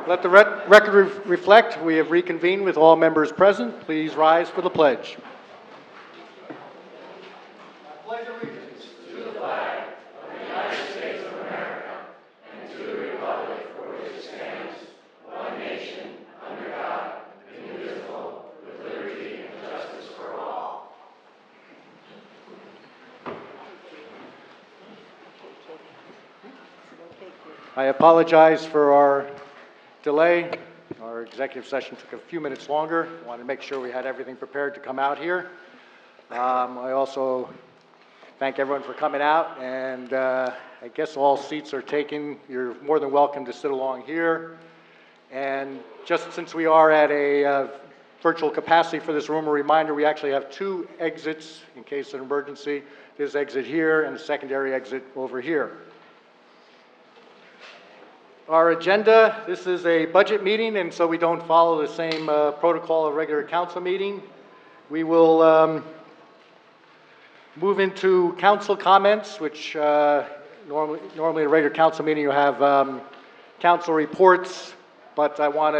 Let the record reflect we have reconvened with all members present. Please rise for the pledge. I pledge allegiance to the flag of the United States of America and to the republic for which it stands, one nation, under God, indivisible, with liberty and justice for all. I apologize for our delay. Our executive session took a few minutes longer. I wanted to make sure we had everything prepared to come out here. I also thank everyone for coming out, and I guess all seats are taken. You're more than welcome to sit along here. And just since we are at a virtual capacity for this room, a reminder, we actually have two exits in case of an emergency. There's exit here and a secondary exit over here. Our agenda, this is a budget meeting, and so we don't follow the same protocol of a regular council meeting. We will move into council comments, which normally at a regular council meeting you have council reports, but I want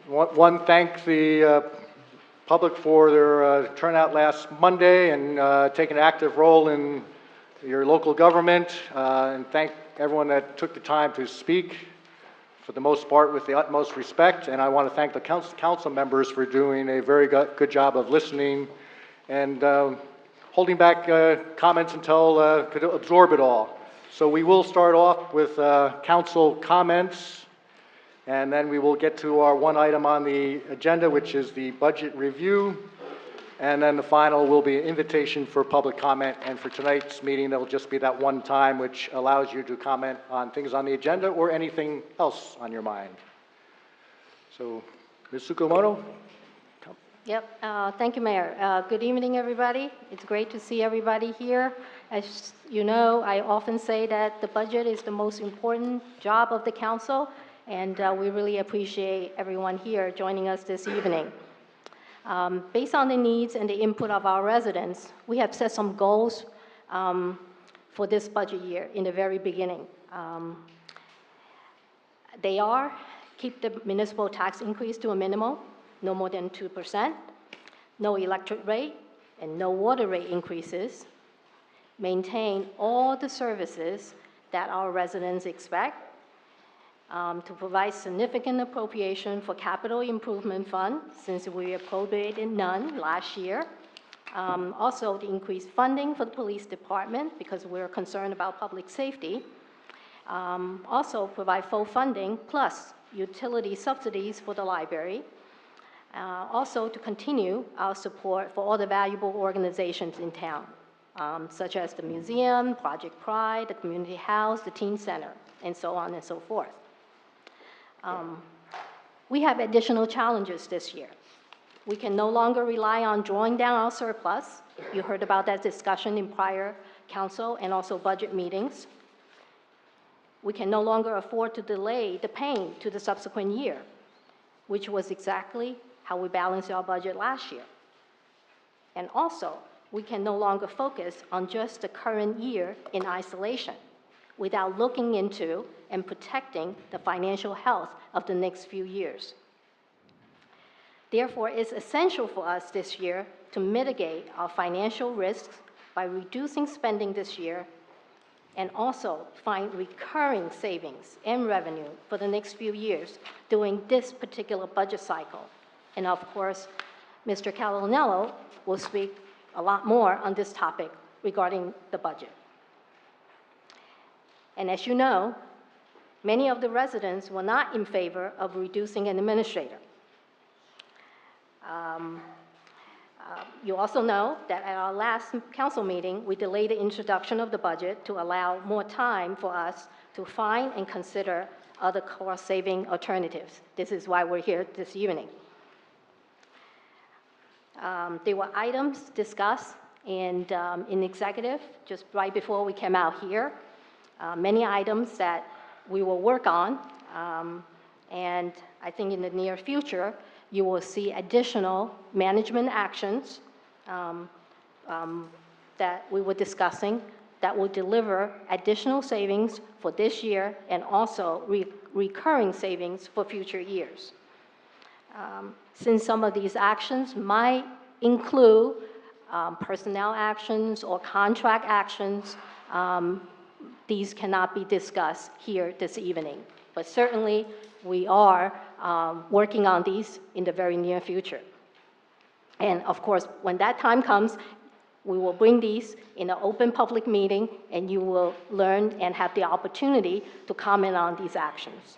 to thank the public for their turnout last Monday and taking an active role in your local government, and thank everyone that took the time to speak, for the most part with the utmost respect. And I want to thank the council members for doing a very good job of listening and holding back comments until could absorb it all. So we will start off with council comments, and then we will get to our one item on the agenda, which is the budget review. And then the final will be an invitation for public comment. And for tonight's meeting, there'll just be that one time which allows you to comment on things on the agenda or anything else on your mind. So, Ms. Tsukamoto? Yep. Thank you, Mayor. Good evening, everybody. It's great to see everybody here. As you know, I often say that the budget is the most important job of the council, and we really appreciate everyone here joining us this evening. Based on the needs and the input of our residents, we have set some goals for this budget year in the very beginning. They are keep the municipal tax increase to a minimum, no more than 2%, no electric rate and no water rate increases, maintain all the services that our residents expect, to provide significant appropriation for capital improvement fund, since we appropriated none last year. Also, to increase funding for the police department because we're concerned about public safety. Also, provide full funding plus utility subsidies for the library. Also, to continue our support for all the valuable organizations in town, such as the museum, Project Pride, the community house, the teen center, and so on and so forth. We have additional challenges this year. We can no longer rely on drawing down our surplus. You heard about that discussion in prior council and also budget meetings. We can no longer afford to delay the paying to the subsequent year, which was exactly how we balanced our budget last year. And also, we can no longer focus on just the current year in isolation without looking into and protecting the financial health of the next few years. Therefore, it's essential for us this year to mitigate our financial risks by reducing spending this year and also find recurring savings and revenue for the next few years during this particular budget cycle. And of course, Mr. Calanello will speak a lot more on this topic regarding the budget. And as you know, many of the residents were not in favor of reducing an administrator. You also know that at our last council meeting, we delayed the introduction of the budget to allow more time for us to find and consider other cost-saving alternatives. This is why we're here this evening. There were items discussed in executive just right before we came out here. Many items that we will work on, and I think in the near future, you will see additional management actions that we were discussing that will deliver additional savings for this year and also recurring savings for future years. Since some of these actions might include personnel actions or contract actions, these cannot be discussed here this evening. But certainly, we are working on these in the very near future. And of course, when that time comes, we will bring these in an open public meeting, and you will learn and have the opportunity to comment on these actions.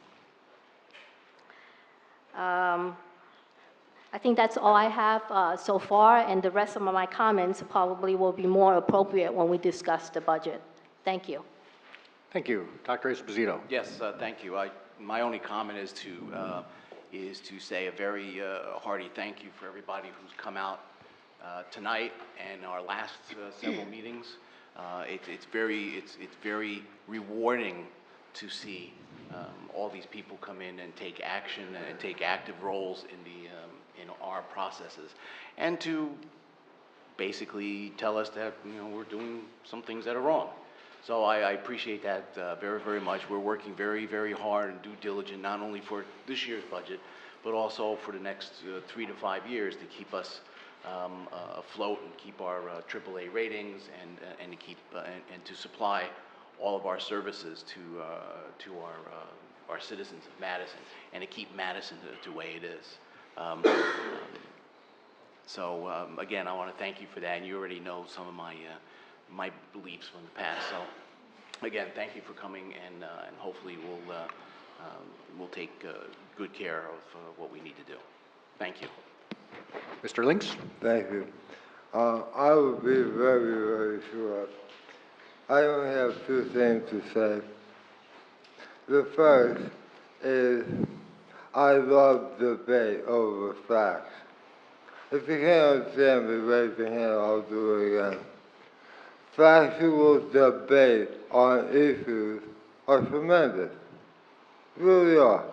I think that's all I have so far, and the rest of my comments probably will be more appropriate when we discuss the budget. Thank you. Thank you. Dr. Esposito. Yes, thank you. My only comment is to say a very hearty thank you for everybody who's come out tonight and our last several meetings. It's very rewarding to see all these people come in and take action and take active roles in our processes, and to basically tell us that we're doing some things that are wrong. So I appreciate that very, very much. We're working very, very hard and due diligent, not only for this year's budget, but also for the next 3 to 5 years to keep us afloat and keep our AAA ratings and to keep and to supply all of our services to our citizens of Madison, and to keep Madison the way it is. Again, I want to thank you for that, and you already know some of my beliefs from the past. So again, thank you for coming, and hopefully we'll take good care of what we need to do. Thank you. Mr. Links? Thank you. I will be very, very short. I only have 2 things to say. The first is I love debate over facts. If you can't understand me, raise your hand, I'll do it again. Factual debate on issues are tremendous. Really are.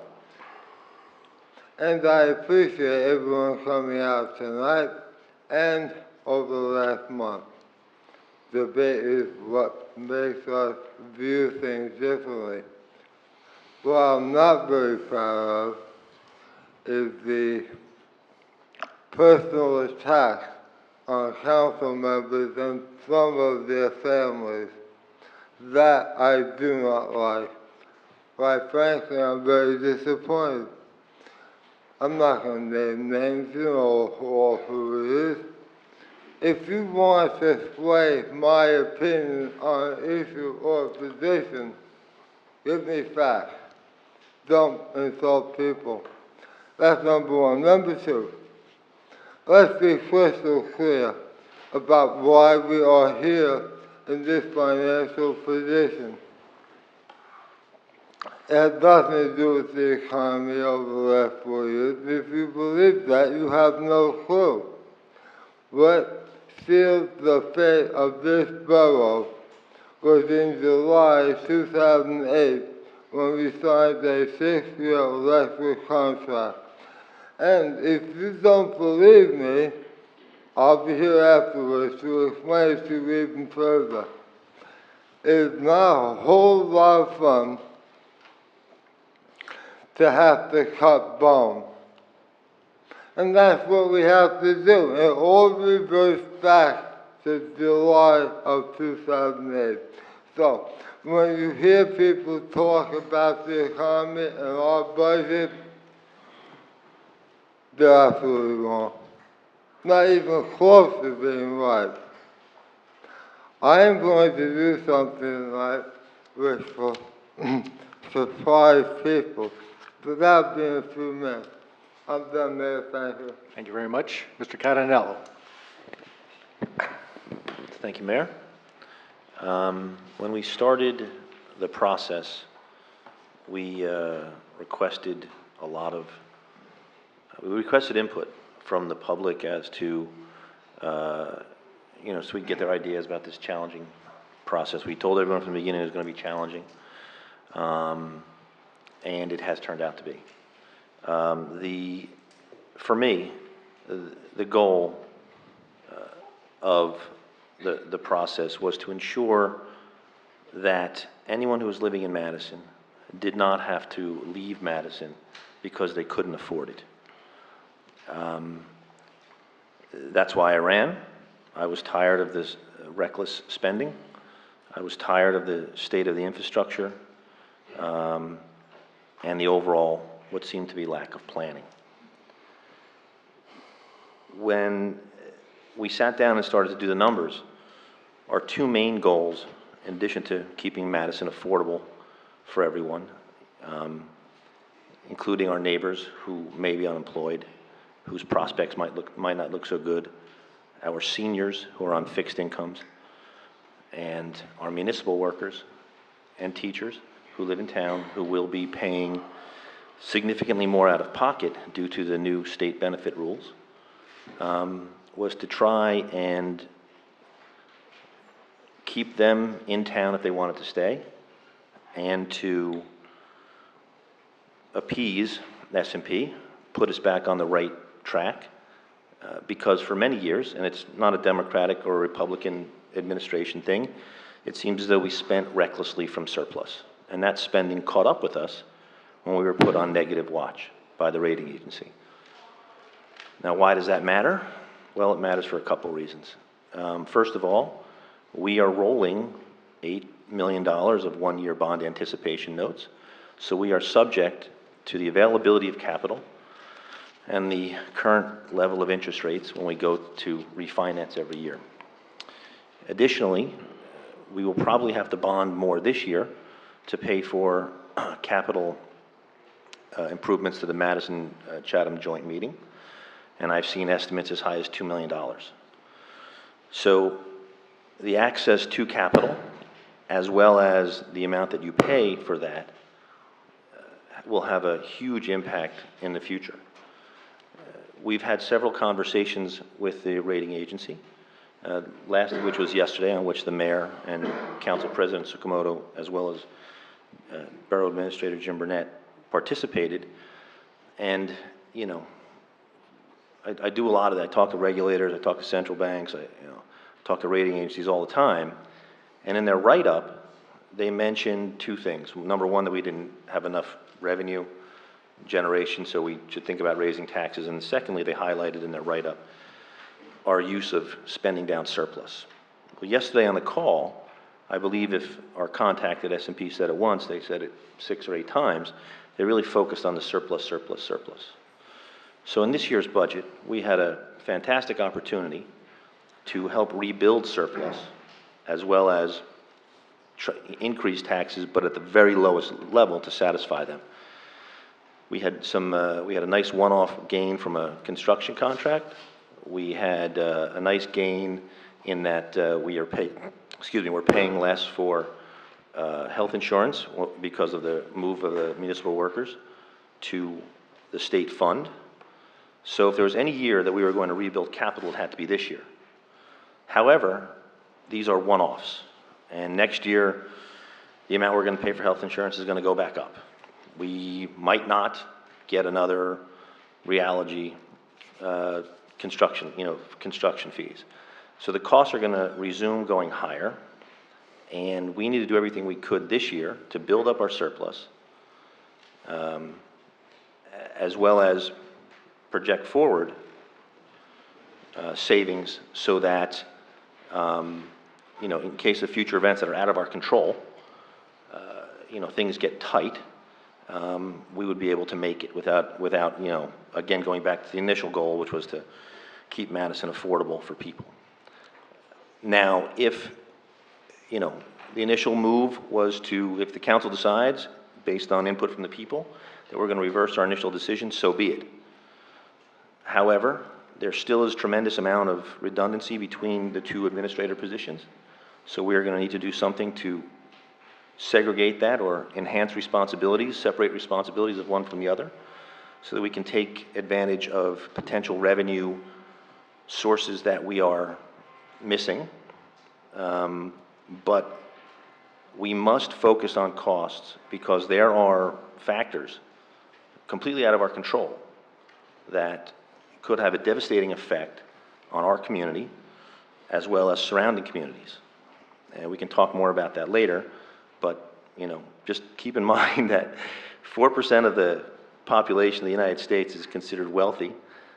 And I appreciate everyone coming out tonight and over the last month. Debate is what makes us view things differently. What I'm not very proud of is the personal attacks on council members and some of their families. That I do not like. Quite frankly, I'm very disappointed. I'm not going to name names, you know who it is. If you want to sway my opinion on an issue or position, give me facts. Don't insult people. That's number one. Number two, let's be crystal clear about why we are here in this financial position. It has nothing to do with the economy over the last 4 years. If you believe that, you have no clue. What sealed the fate of this borough was in July 2008 when we signed a 6-year electric contract. And if you don't believe me, I'll be here afterwards to explain it to you even further. It's not a whole lot of fun to have to cut bone. And that's what we have to do. It all reverts back to July of 2008. So, when you hear people talk about the economy and our budget, they're absolutely wrong. Not even close to being right. I am going to do something tonight which will surprise people. But that'll be in a few minutes. I'm done, Mayor. Thank you. Thank you very much. Mr. Catanello. Thank you, Mayor. When we started the process, we requested input from the public as to, so we could get their ideas about this challenging process. We told everyone from the beginning it was going to be challenging, and it has turned out to be. For me, the goal of the process was to ensure that anyone who is living in Madison did not have to leave Madison because they couldn't afford it. That's why I ran. I was tired of this reckless spending. I was tired of the state of the infrastructure, and the overall, what seemed to be lack of planning. When we sat down and started to do the numbers, our two main goals, in addition to keeping Madison affordable for everyone, including our neighbors who may be unemployed, whose prospects might not look so good, our seniors who are on fixed incomes, and our municipal workers and teachers who live in town who will be paying significantly more out of pocket due to the new state benefit rules, was to try and keep them in town if they wanted to stay, and to appease S&P, put us back on the right track, because for many years, and it's not a Democratic or a Republican administration thing, it seems as though we spent recklessly from surplus. And that spending caught up with us when we were put on negative watch by the rating agency. Now, why does that matter? Well, it matters for a couple reasons. First of all, we are rolling $8 million of one-year bond anticipation notes, so we are subject to the availability of capital and the current level of interest rates when we go to refinance every year. Additionally, we will probably have to bond more this year to pay for capital improvements to the Madison Chatham joint meeting, and I've seen estimates as high as $2 million. So the access to capital, as well as the amount that you pay for that, will have a huge impact in the future. We've had several conversations with the rating agency, last of which was yesterday, on which the mayor and Council President Tsukamoto, as well as Borough Administrator Jim Burnett, participated. And, you know, I do a lot of that. I talk to regulators, I talk to central banks, I talk to rating agencies all the time. And in their write-up, they mentioned two things. Number one, that we didn't have enough revenue generation, so we should think about raising taxes. And secondly, they highlighted in their write-up our use of spending down surplus. Well, yesterday on the call, I believe if our contact at S&P said it once, they said it 6 or 8 times, they really focused on the surplus. So in this year's budget, we had a fantastic opportunity to help rebuild surplus, as well as increase taxes, but at the very lowest level to satisfy them. We had a nice one-off gain from a construction contract. We had a nice gain in that we're paying less for health insurance because of the move of the municipal workers to the state fund. So if there was any year that we were going to rebuild capital, it had to be this year. However, these are one-offs, and next year, the amount we're going to pay for health insurance is going to go back up. We might not get another Reality construction fees. So the costs are going to resume going higher, and we need to do everything we could this year to build up our surplus, as well as project forward savings, so that in case of future events that are out of our control, things get tight, we would be able to make it without again, going back to the initial goal, which was to keep Madison affordable for people. Now, if the initial move was to, if the council decides, based on input from the people, that we're going to reverse our initial decision, so be it. However, there still is a tremendous amount of redundancy between the two administrator positions, so we are going to need to do something to segregate that or enhance responsibilities, separate responsibilities of one from the other, so that we can take advantage of potential revenue sources that we are missing. But we must focus on costs, because there are factors completely out of our control that could have a devastating effect on our community as well as surrounding communities. And we can talk more about that later, but just keep in mind that 4% of the population of the United States is considered wealthy,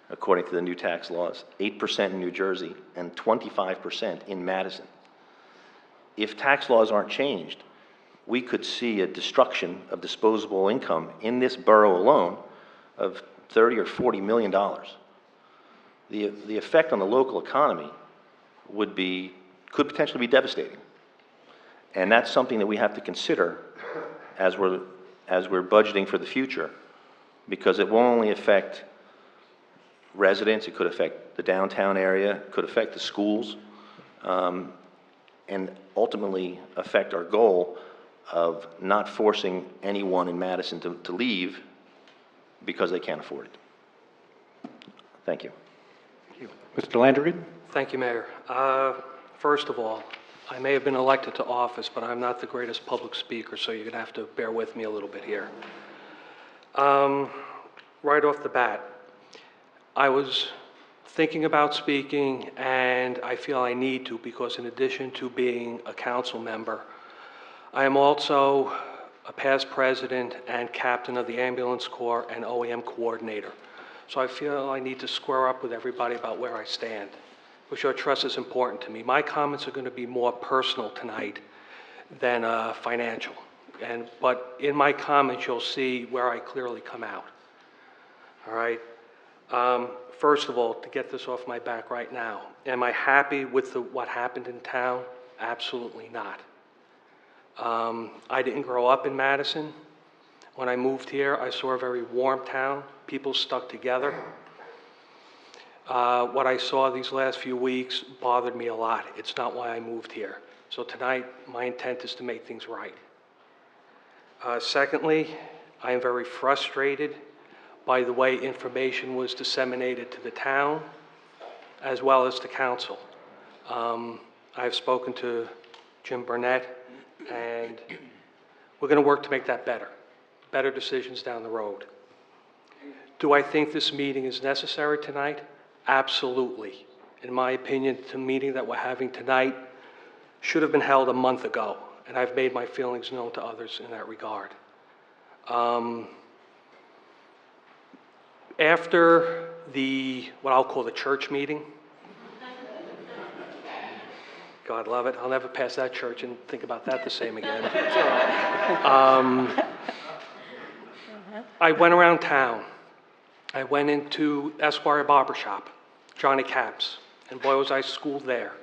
according to the new tax laws, 8% in New Jersey, and 25% in Madison. If tax laws aren't changed, we could see a destruction of disposable income in this borough alone of $30 or $40 million. The effect on the local economy could potentially be devastating. And that's something that we have to consider as we're budgeting for the future, because it won't only affect residents, it could affect the downtown area, it could affect the schools, and ultimately affect our goal of not forcing anyone in Madison to leave because they can't afford it. Thank you. Mr. Landry? Thank you, Mayor. First of all, I may have been elected to office, but I'm not the greatest public speaker, so you're going to have to bear with me a little bit here. Right off the bat, I was thinking about speaking, and I feel I need to, because in addition to being a council member, I am also a past president and captain of the ambulance corps and OEM coordinator. So I feel I need to square up with everybody about where I stand, which your trust is important to me. My comments are going to be more personal tonight than financial. But in my comments, you'll see where I clearly come out. All right? First of all, to get this off my back right now, am I happy with what happened in town? Absolutely not. I didn't grow up in Madison. When I moved here, I saw a very warm town. People stuck together. What I saw these last few weeks bothered me a lot. It's not why I moved here. So tonight, my intent is to make things right. Secondly, I am very frustrated by the way information was disseminated to the town as well as to council. I've spoken to Jim Burnett, and we're going to work to make that better. Better decisions down the road. Do I think this meeting is necessary tonight? Absolutely. In my opinion, the meeting that we're having tonight should have been held a month ago, and I've made my feelings known to others in that regard. After what I'll call the church meeting, God love it, I'll never pass that church and think about that the same again. I went around town. I went into Esquire Barbershop, Johnny Cap's, and boy was I schooled there.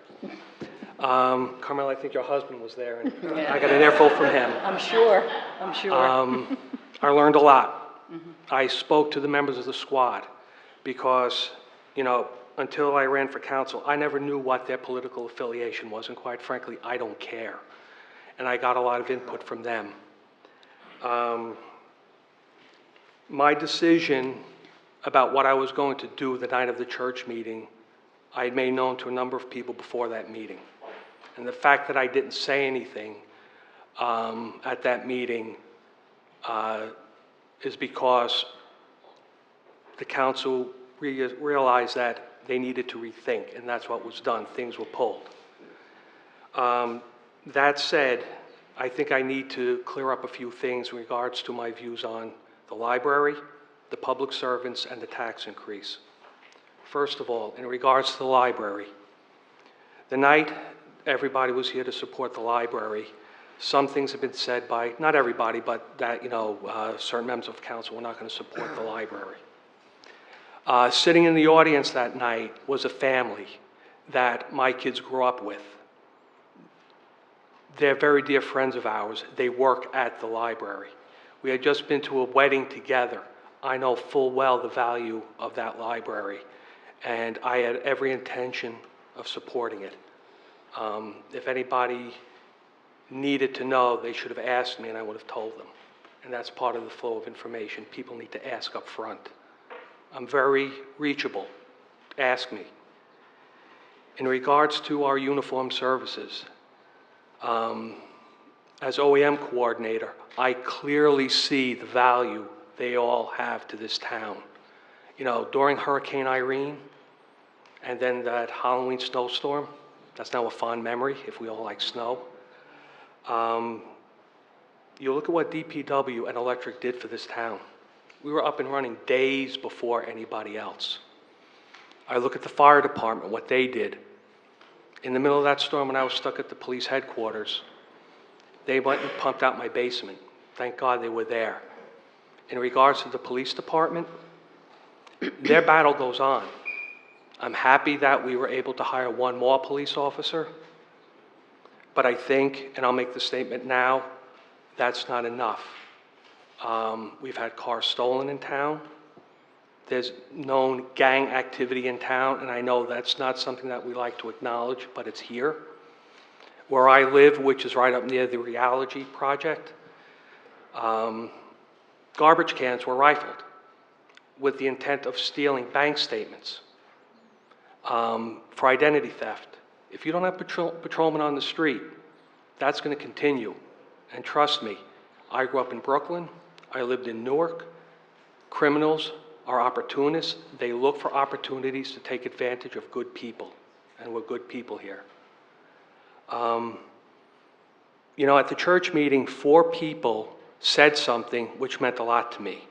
Carmel, I think your husband was there, and I got an earful from him. I'm sure. I learned a lot. I spoke to the members of the squad because, until I ran for council, I never knew what their political affiliation was, and quite frankly, I don't care. And I got a lot of input from them. My decision about what I was going to do the night of the church meeting, I had made known to a number of people before that meeting. And the fact that I didn't say anything at that meeting is because the council realized that they needed to rethink, and that's what was done. Things were pulled. That said, I think I need to clear up a few things in regards to my views on the library, the public servants, and the tax increase. First of all, in regards to the library, the night everybody was here to support the library, some things have been said by, not everybody, but that, certain members of council were not going to support the library. Sitting in the audience that night was a family that my kids grew up with. They're very dear friends of ours. They work at the library. We had just been to a wedding together. I know full well the value of that library, and I had every intention of supporting it. If anybody needed to know, they should have asked me, and I would have told them. And that's part of the flow of information. People need to ask up front. I'm very reachable. Ask me. In regards to our uniform services, as OEM coordinator, I clearly see the value they all have to this town. During Hurricane Irene and then that Halloween snowstorm, that's now a fond memory if we all like snow. You look at what DPW and electric did for this town. We were up and running days before anybody else. I look at the fire department, what they did. In the middle of that storm, when I was stuck at the police headquarters, they went and pumped out my basement. Thank God they were there. In regards to the police department, their battle goes on. I'm happy that we were able to hire one more police officer, but I think, and I'll make the statement now, that's not enough. We've had cars stolen in town. There's known gang activity in town, and I know that's not something that we like to acknowledge, but it's here. Where I live, which is right up near the Rheology project, garbage cans were rifled with the intent of stealing bank statements for identity theft. If you don't have patrolmen on the street, that's going to continue. And trust me, I grew up in Brooklyn. I lived in Newark. Criminals are opportunists. They look for opportunities to take advantage of good people, and we're good people here. You know, at the church meeting, 4 people said something which meant a lot to me.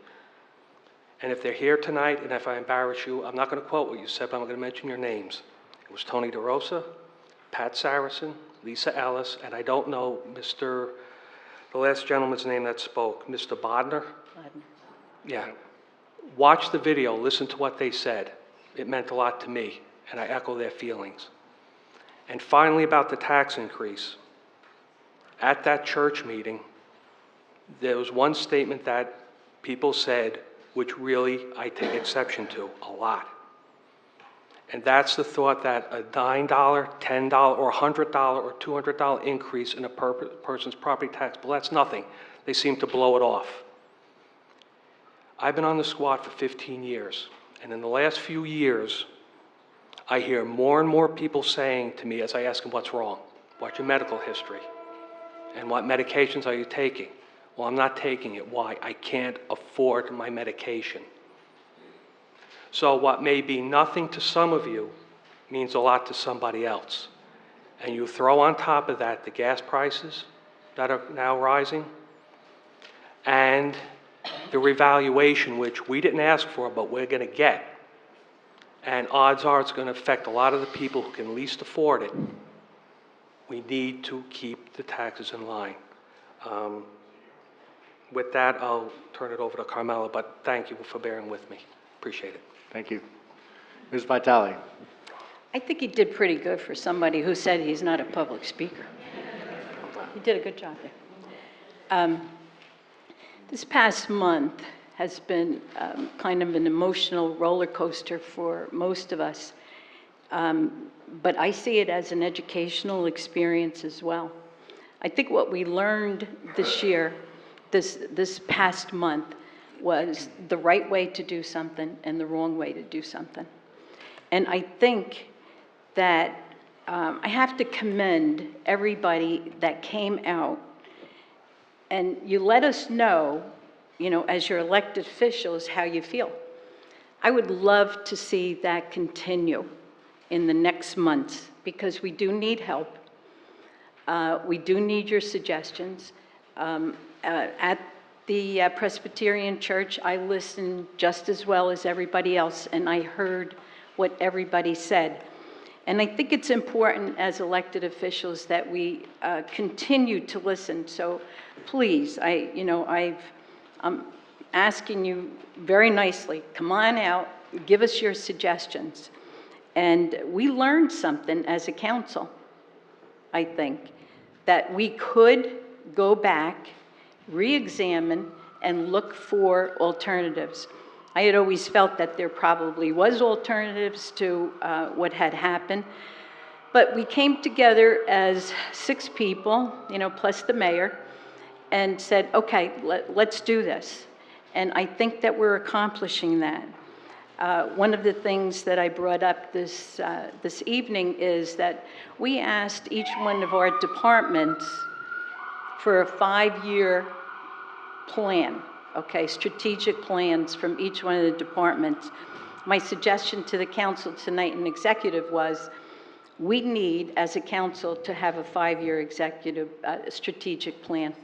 And if they're here tonight, and if I embarrass you, I'm not going to quote what you said, but I'm going to mention your names. It was Tony DeRosa, Pat Saracen, Lisa Ellis, and I don't know the last gentleman's name that spoke, Mr. Bodner? Yeah. Watch the video, listen to what they said. It meant a lot to me, and I echo their feelings. And finally, about the tax increase. At that church meeting, there was one statement that people said, which really I take exception to a lot. And that's the thought that a $9, $10, or $100 or $200 increase in a person's property tax, well, that's nothing. They seem to blow it off. I've been on the squad for 15 years, and in the last few years, I hear more and more people saying to me as I ask them what's wrong, what's your medical history, and what medications are you taking? Well, I'm not taking it. Why? I can't afford my medication. So what may be nothing to some of you means a lot to somebody else. And you throw on top of that the gas prices that are now rising and the revaluation, which we didn't ask for, but we're going to get. And odds are it's going to affect a lot of the people who can least afford it. We need to keep the taxes in line. With that, I'll turn it over to Carmela, but thank you for bearing with me. Appreciate it. Thank you. Ms. Vitale. I think he did pretty good for somebody who said he's not a public speaker. He did a good job there. This past month has been kind of an emotional roller coaster for most of us, but I see it as an educational experience as well. I think what we learned this year, this past month, was the right way to do something and the wrong way to do something. And I think that I have to commend everybody that came out and you let us know, as your elected officials, how you feel. I would love to see that continue in the next months because we do need help. We do need your suggestions. At the Presbyterian Church, I listened just as well as everybody else, and I heard what everybody said. And I think it's important as elected officials that we continue to listen. So please, I'm asking you very nicely, come on out, give us your suggestions. And we learned something as a council, I think, that we could go back, re-examine, and look for alternatives. I had always felt that there probably was alternatives to what had happened, but we came together as 6 people, plus the mayor, and said, okay, let's do this. And I think that we're accomplishing that. One of the things that I brought up this evening is that we asked each one of our departments for a 5-year plan, okay, strategic plans from each one of the departments. My suggestion to the council tonight in executive was, we need, as a council, to have a 5-year executive strategic plan.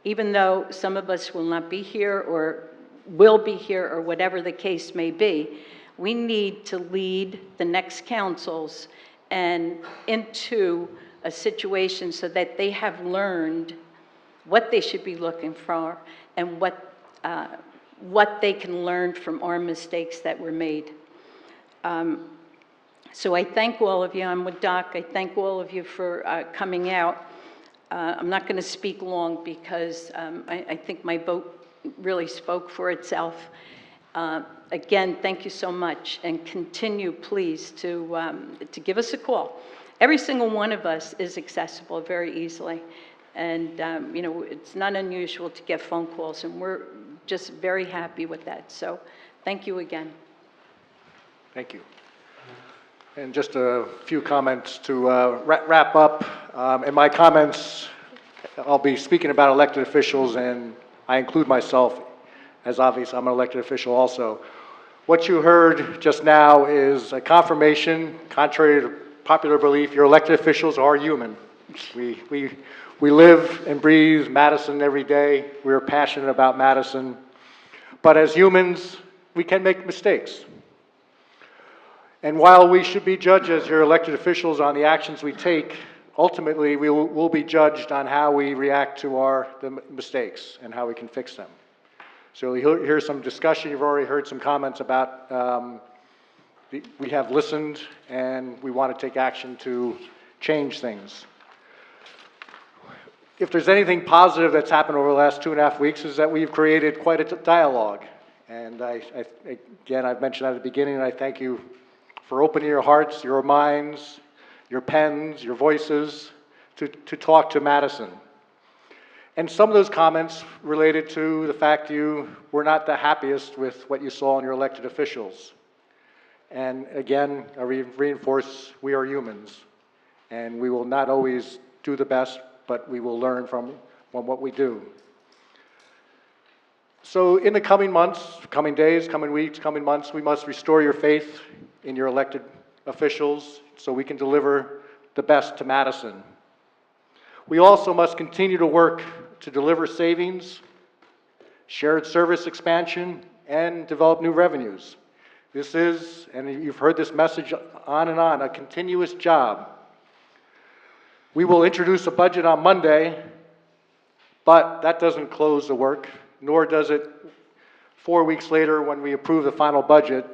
even though some of us will not be here or will be here or whatever the case may be, we need to lead the next councils and into a situation so that they have learned what they should be looking for and what they can learn from our mistakes that were made. So I thank all of you. I'm with Doc. I thank all of you for coming out. I'm not going to speak long because I think my vote really spoke for itself. Again, thank you so much, and continue, please, to give us a call. Every single one of us is accessible very easily, and you know, it's not unusual to get phone calls, and we're just very happy with that. So, thank you again. Thank you. And just a few comments to wrap up. In my comments, I'll be speaking about elected officials, and I include myself, as obvious I'm an elected official also. What you heard just now is a confirmation, contrary to popular belief, your elected officials are human. We live and breathe Madison every day. We're passionate about Madison. But as humans, we can make mistakes. And while we should be judged as your elected officials on the actions we take, ultimately we'll be judged on how we react to the mistakes and how we can fix them. So you'll hear some discussion. You've already heard some comments about we have listened and we want to take action to change things. If there's anything positive that's happened over the last 2.5 weeks is that we've created quite a dialogue. And again, I've mentioned at the beginning, and I thank you for opening your hearts, your minds, your pens, your voices to talk to Madison. And some of those comments related to the fact you were not the happiest with what you saw in your elected officials. And again, I reinforce, we are humans, and we will not always do the best, but we will learn from what we do. So in the coming months, coming days, coming weeks, coming months, we must restore your faith in your elected officials so we can deliver the best to Madison. We also must continue to work to deliver savings, shared service expansion, and develop new revenues. This is, and you've heard this message on and on, a continuous job. We will introduce a budget on Monday, but that doesn't close the work, nor does it 4 weeks later when we approve the final budget.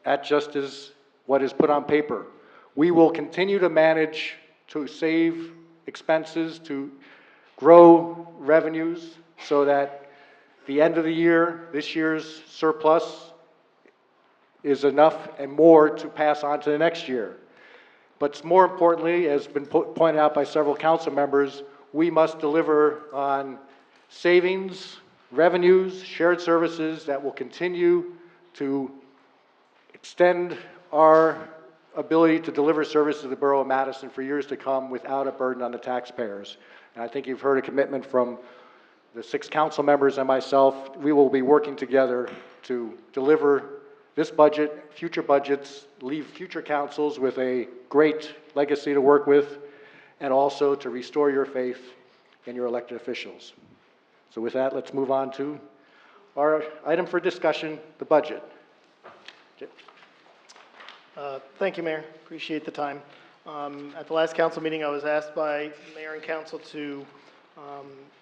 That just is what is put on paper. We will continue to manage to save expenses, to grow revenues, so that the end of the year, this year's surplus is enough and more to pass on to the next year. But more importantly, as has been pointed out by several council members, we must deliver on savings, revenues, shared services that will continue to extend our ability to deliver service to the Borough of Madison for years to come without a burden on the taxpayers. And I think you've heard a commitment from the 6 council members and myself. We will be working together to deliver this budget, future budgets, leave future councils with a great legacy to work with, and also to restore your faith in your elected officials. So with that, let's move on to our item for discussion, the budget. Thank you, Mayor. Appreciate the time. At the last council meeting, I was asked by Mayor and Council to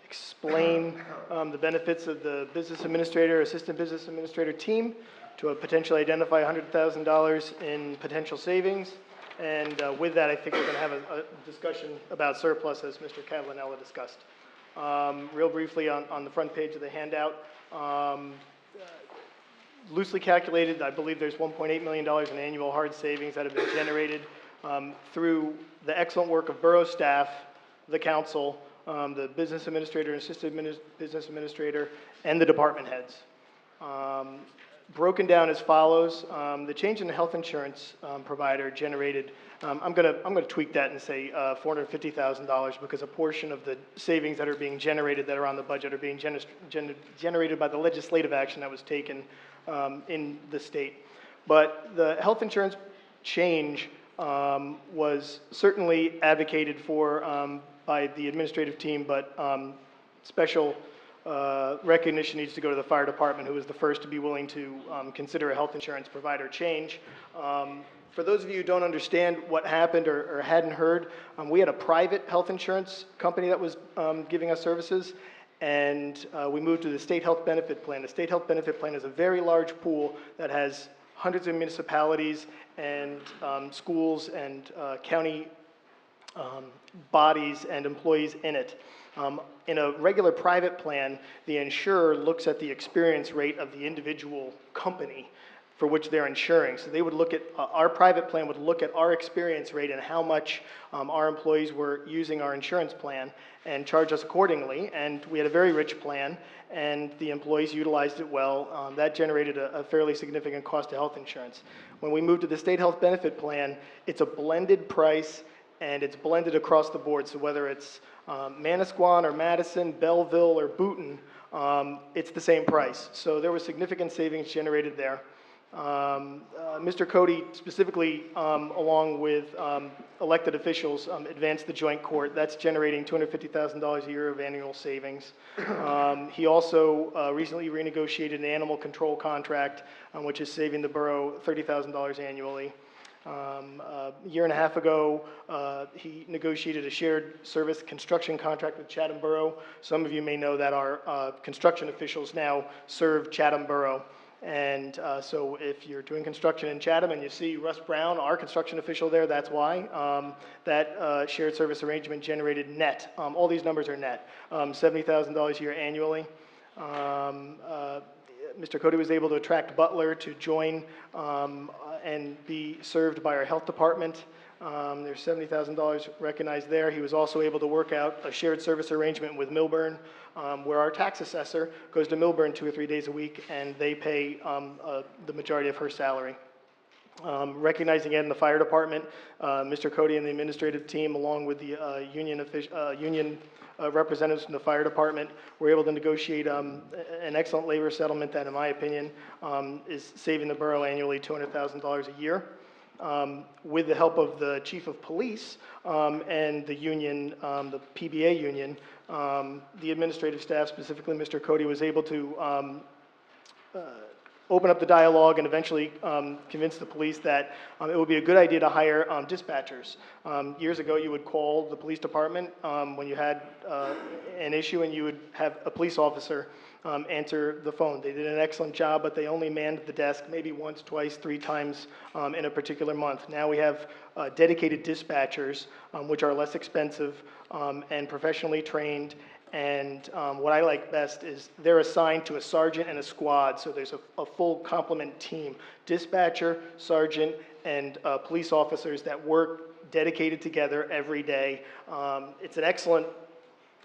explain the benefits of the business administrator, assistant business administrator team to potentially identify $100,000 in potential savings. And with that, I think we're going to have a discussion about surplus, as Mr. Catalanella discussed. Real briefly, on the front page of the handout, loosely calculated, I believe there's $1.8 million in annual hard savings that have been generated through the excellent work of Borough staff, the council, the business administrator and assistant business administrator, and the department heads. Broken down as follows: the change in the health insurance provider generated. I'm gonna tweak that and say $450,000, because a portion of the savings that are being generated that are on the budget are being generated by the legislative action that was taken in the state. But the health insurance change was certainly advocated for by the administrative team, but special recognition needs to go to the fire department, who was the first to be willing to consider a health insurance provider change. For those of you who don't understand what happened or hadn't heard, we had a private health insurance company that was giving us services, and we moved to the state health benefit plan. The state health benefit plan is a very large pool that has hundreds of municipalities and schools and county bodies and employees in it. In a regular private plan, the insurer looks at the experience rate of the individual company for which they're insuring. So they would look at, our private plan would look at our experience rate and how much our employees were using our insurance plan and charge us accordingly. And we had a very rich plan, and the employees utilized it well. That generated a fairly significant cost to health insurance. When we moved to the state health benefit plan, it's a blended price, and it's blended across the board. So whether it's Manasquan or Madison, Belleville or Boonton, it's the same price. So there was significant savings generated there. Mr. Cody specifically, along with elected officials, advanced the joint court. That's generating $250,000 a year of annual savings. He also recently renegotiated an animal control contract, which is saving the borough $30,000 annually. A year and a half ago, he negotiated a shared service construction contract with Chatham Borough. Some of you may know that our construction officials now serve Chatham Borough. And so if you're doing construction in Chatham and you see Russ Brown, our construction official there, that's why. That shared service arrangement generated net. All these numbers are net. $70,000 a year annually. Mr. Cody was able to attract Butler to join and be served by our health department. There's $70,000 recognized there. He was also able to work out a shared service arrangement with Milburn, where our tax assessor goes to Milburn 2 or 3 days a week, and they pay the majority of her salary. Recognizing again the fire department, Mr. Cody and the administrative team, along with the union representatives from the fire department, were able to negotiate an excellent labor settlement that, in my opinion, is saving the borough annually $200,000 a year. With the help of the chief of police and the union, the PBA union, the administrative staff, specifically Mr. Cody, was able to open up the dialogue and eventually convince the police that it would be a good idea to hire dispatchers. Years ago, you would call the police department when you had an issue, and you would have a police officer answer the phone. They did an excellent job, but they only manned the desk maybe once, twice, 3 times in a particular month. Now we have dedicated dispatchers, which are less expensive and professionally trained. And what I like best is they're assigned to a sergeant and a squad, so there's a full complement team. Dispatcher, sergeant, and police officers that work dedicated together every day.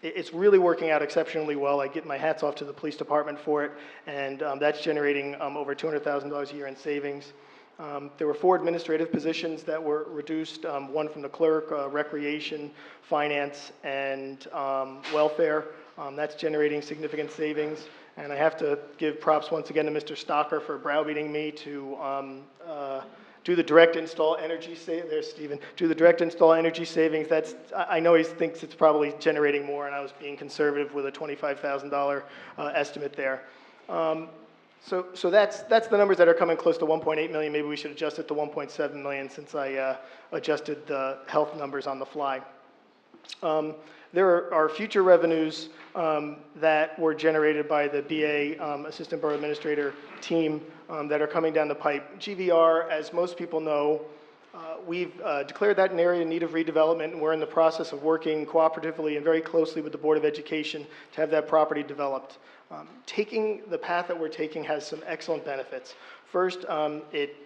It's really working out exceptionally well. I get my hats off to the police department for it, and that's generating over $200,000 a year in savings. There were 4 administrative positions that were reduced, one from the clerk, recreation, finance, and welfare. That's generating significant savings. And I have to give props once again to Mr. Stocker for browbeating me to do the direct install energy there's Stephen. Do the direct install energy savings. I know he thinks it's probably generating more, and I was being conservative with a $25,000 estimate there. So that's the numbers that are coming close to 1.8 million. Maybe we should adjust it to 1.7 million since I adjusted the health numbers on the fly. There are future revenues that were generated by the BA Assistant Borough Administrator team that are coming down the pipe. GVR, as most people know, we've declared that an area in need of redevelopment, and we're in the process of working cooperatively and very closely with the Board of Education to have that property developed. Taking the path that we're taking has some excellent benefits. First, it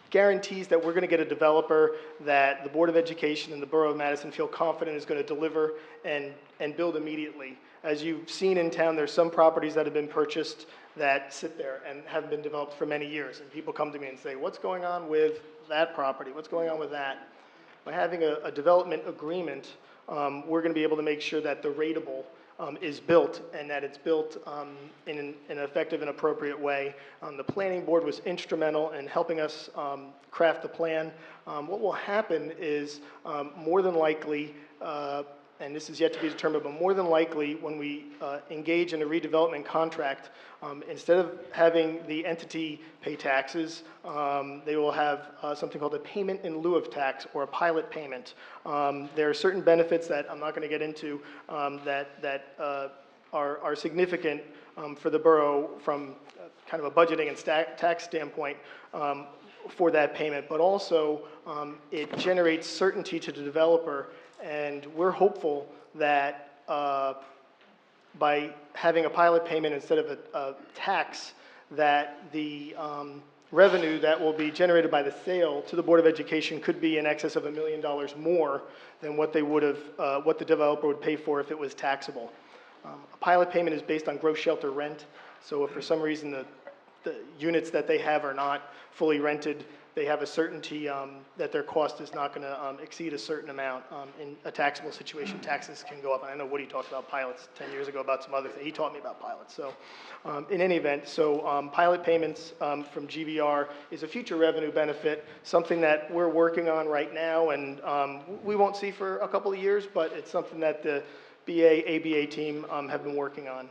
guarantees that we're going to get a developer that the Board of Education and the Borough of Madison feel confident is going to deliver and build immediately. As you've seen in town, there's some properties that have been purchased that sit there and haven't been developed for many years. And people come to me and say, what's going on with that property? What's going on with that? By having a development agreement, we're going to be able to make sure that the rateable is built, and that it's built in an effective and appropriate way. The planning board was instrumental in helping us craft the plan. What will happen is, more than likely, and this is yet to be determined, but more than likely, when we engage in a redevelopment contract, instead of having the entity pay taxes, they will have something called a payment in lieu of tax, or a pilot payment. There are certain benefits that I'm not going to get into that are significant for the borough from kind of a budgeting and tax standpoint for that payment, but also it generates certainty to the developer, and we're hopeful that by having a pilot payment instead of a tax, that the revenue that will be generated by the sale to the Board of Education could be in excess of $1 million more than what they would have, what the developer would pay for if it was taxable. A pilot payment is based on gross shelter rent, so if for some reason the units that they have are not fully rented, they have a certainty that their cost is not going to exceed a certain amount. In a taxable situation, taxes can go up. And I know Woody talked about pilots 10 years ago about some other things. He taught me about pilots. So in any event, pilot payments from GVR is a future revenue benefit, something that we're working on right now, and we won't see for a couple of years, but it's something that the ABA team have been working on.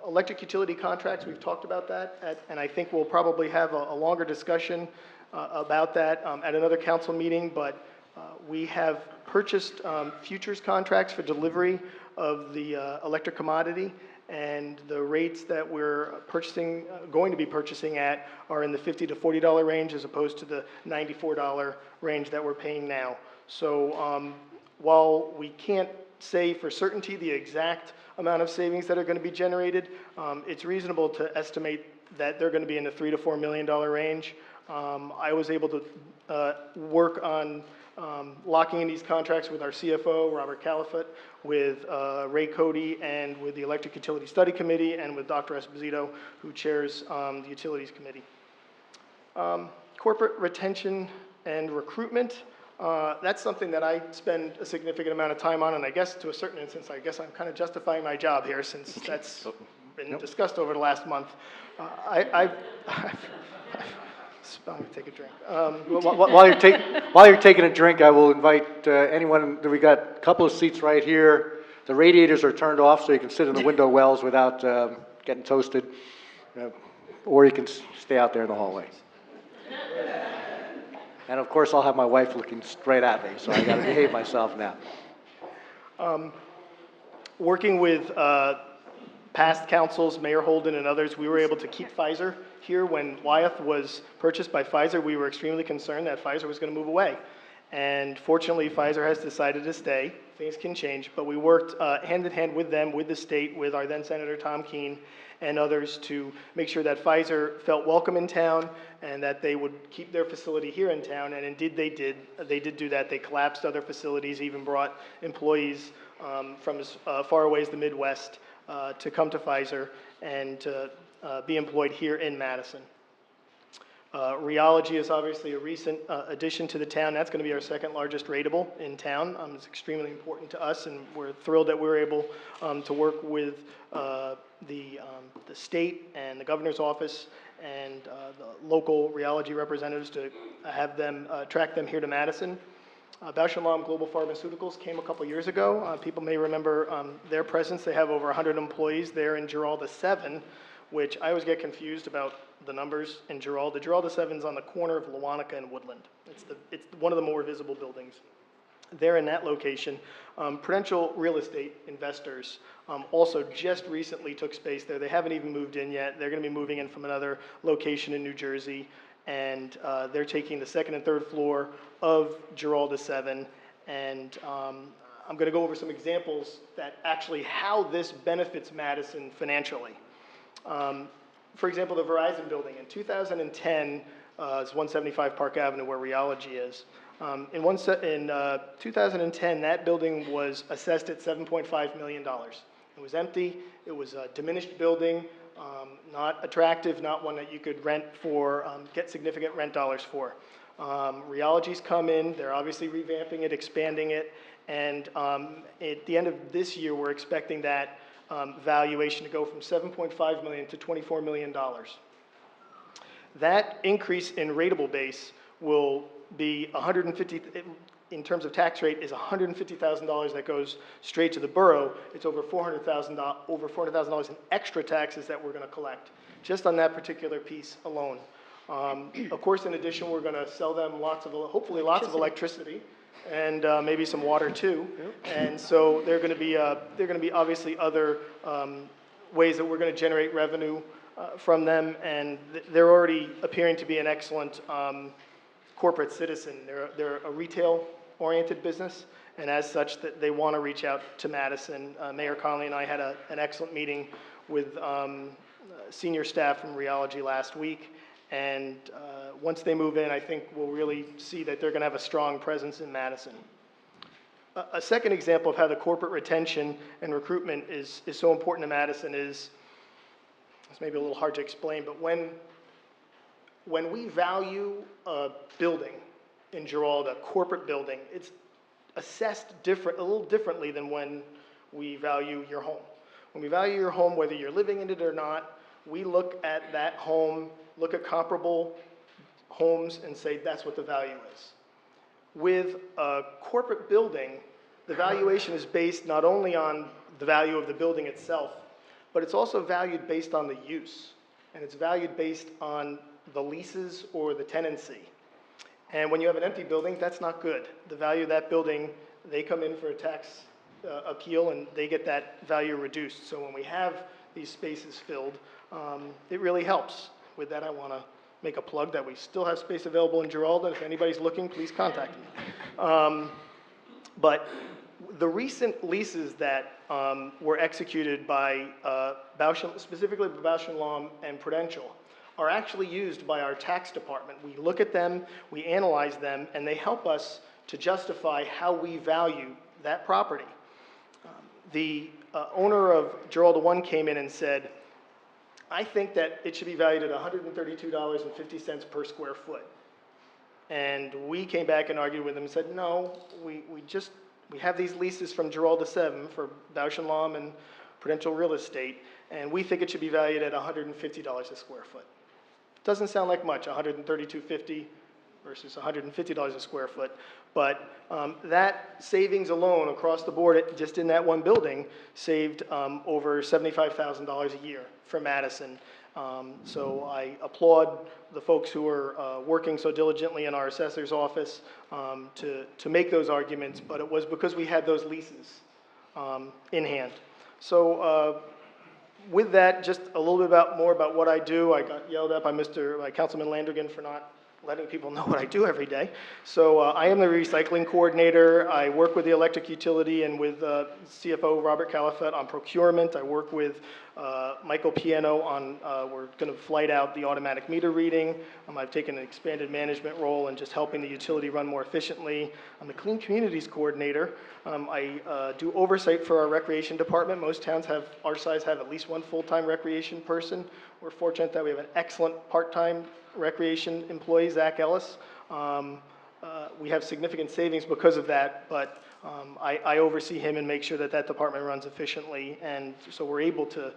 Electric utility contracts, we've talked about that, and I think we'll probably have a longer discussion about that at another council meeting, but we have purchased futures contracts for delivery of the electric commodity, and the rates that we're going to be purchasing at are in the $50 to $40 range as opposed to the $94 range that we're paying now. So while we can't say for certainty the exact amount of savings that are going to be generated, it's reasonable to estimate that they're going to be in the $3 to $4 million range. I was able to work on locking in these contracts with our CFO, Robert Califat, with Ray Cody, and with the Electric Utility Study Committee, and with Dr. Esposito, who chairs the Utilities Committee. Corporate retention and recruitment. That's something that I spend a significant amount of time on, and I guess to a certain instance, I guess I'm kind of justifying my job here since that's been discussed over the last month. I'm going to take a drink. While you're taking a drink, I will invite anyone. We got a couple of seats right here. The radiators are turned off, so you can sit in the window wells without getting toasted, or you can stay out there in the hallway. And of course, I'll have my wife looking straight at me, so I got to behave myself now. Working with past councils, Mayor Holden and others, we were able to keep Pfizer here. When Wyeth was purchased by Pfizer, we were extremely concerned that Pfizer was going to move away. And fortunately, Pfizer has decided to stay. Things can change, but we worked hand in hand with them, with the state, with our then Senator Tom Keene and others to make sure that Pfizer felt welcome in town and that they would keep their facility here in town, and indeed they did. They did do that. They collapsed other facilities, even brought employees from as far away as the Midwest to come to Pfizer and to be employed here in Madison. Rheology is obviously a recent addition to the town. That's going to be our second largest rateable in town. It's extremely important to us, and we're thrilled that we're able to work with the state and the governor's office and the local rheology representatives to have them track them here to Madison. Bausch & Lomb Global Pharmaceuticals came a couple years ago. People may remember their presence. They have over 100 employees there in Giralda 7, which I always get confused about the numbers in Giralda. Giralda 7's on the corner of Lewanika and Woodland. It's one of the more visible buildings. There in that location, Prudential Real Estate Investors also just recently took space there. They haven't even moved in yet. They're going to be moving in from another location in New Jersey, and they're taking the second and third floor of Giralda 7, and I'm going to go over some examples that actually how this benefits Madison financially. For example, the Verizon building in 2010 is 175 Park Avenue where Rheology is. In 2010, that building was assessed at $7.5 million. It was empty. It was a diminished building, not attractive, not one that you could rent for, get significant rent dollars for. Rheology's come in. They're obviously revamping it, expanding it, and at the end of this year, we're expecting that valuation to go from $7.5 million to $24 million. That increase in rateable base will be in terms of tax rate, is $150,000 that goes straight to the borough. It's over $400,000 in extra taxes that we're going to collect, just on that particular piece alone. Of course, in addition, we're going to sell them hopefully lots of electricity, and maybe some water too. And so there are going to be obviously other ways that we're going to generate revenue from them, and they're already appearing to be an excellent corporate citizen. They're a retail-oriented business, and as such, that they want to reach out to Madison. Mayor Connolly and I had an excellent meeting with senior staff from Rheology last week, and once they move in, I think we'll really see that they're going to have a strong presence in Madison. A second example of how the corporate retention and recruitment is so important to Madison is, it's maybe a little hard to explain, but when we value a building in Gerald, a corporate building, it's assessed a little differently than when we value your home. When we value your home, whether you're living in it or not, we look at that home, look at comparable homes, and say that's what the value is. With a corporate building, the valuation is based not only on the value of the building itself, but it's also valued based on the use, and it's valued based on the leases or the tenancy. And when you have an empty building, that's not good. The value of that building, they come in for a tax appeal, and they get that value reduced. So when we have these spaces filled, it really helps. With that, I want to make a plug that we still have space available in Geralda. If anybody's looking, please contact me. But the recent leases that were executed by specifically by Bausch & Lomb and Prudential are actually used by our tax department. We look at them, we analyze them, and they help us to justify how we value that property. The owner of Geralda 1 came in and said, I think that it should be valued at $132.50 per square foot. And we came back and argued with them and said, no, we have these leases from Geralda 7 for Bausch & Lomb and Prudential Real Estate, and we think it should be valued at $150 a square foot. Doesn't sound like much, $132.50 versus $150 a square foot, but that savings alone across the board, just in that one building, saved over $75,000 a year for Madison. So I applaud the folks who are working so diligently in our assessor's office to make those arguments, but it was because we had those leases in hand. So with that, just a little bit more about what I do. I got yelled at by Councilman Landrigan for not letting people know what I do every day. So I am the recycling coordinator. I work with the electric utility and with CFO Robert Calafet on procurement. I work with Michael Piano on, we're going to flight out the automatic meter reading. I've taken an expanded management role in just helping the utility run more efficiently. I'm the Clean Communities coordinator. I do oversight for our recreation department. Most towns our size have at least one full-time recreation person. We're fortunate that we have an excellent part-time recreation employee, Zach Ellis. We have significant savings because of that, but I oversee him and make sure that that department runs efficiently, and so we're able to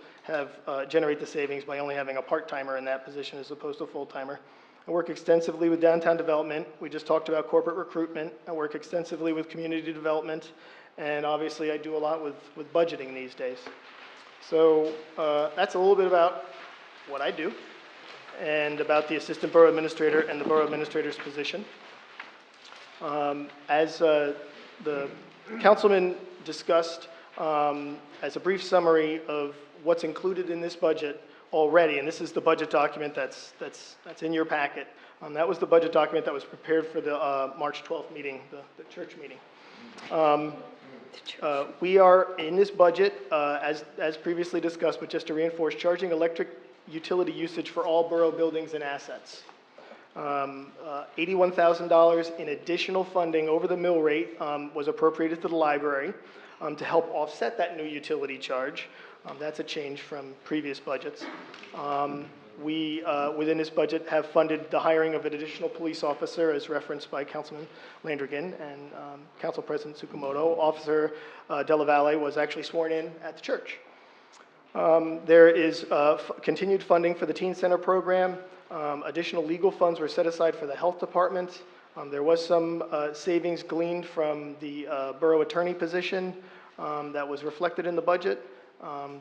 generate the savings by only having a part-timer in that position as opposed to a full-timer. I work extensively with downtown development. We just talked about corporate recruitment. I work extensively with community development, and obviously I do a lot with budgeting these days. So that's a little bit about what I do and about the assistant borough administrator and the borough administrator's position. As the councilman discussed, as a brief summary of what's included in this budget already, and this is the budget document that's in your packet. That was the budget document that was prepared for the March 12th meeting, the church meeting. We are in this budget, as previously discussed, but just to reinforce, charging electric utility usage for all borough buildings and assets. $81,000 in additional funding over the mill rate was appropriated to the library to help offset that new utility charge. That's a change from previous budgets. We, within this budget, have funded the hiring of an additional police officer, as referenced by Councilman Landrigan and Council President Tsukamoto. Officer Della Valle was actually sworn in at the church. There is continued funding for the Teen Center program. Additional legal funds were set aside for the health department. There was some savings gleaned from the borough attorney position that was reflected in the budget.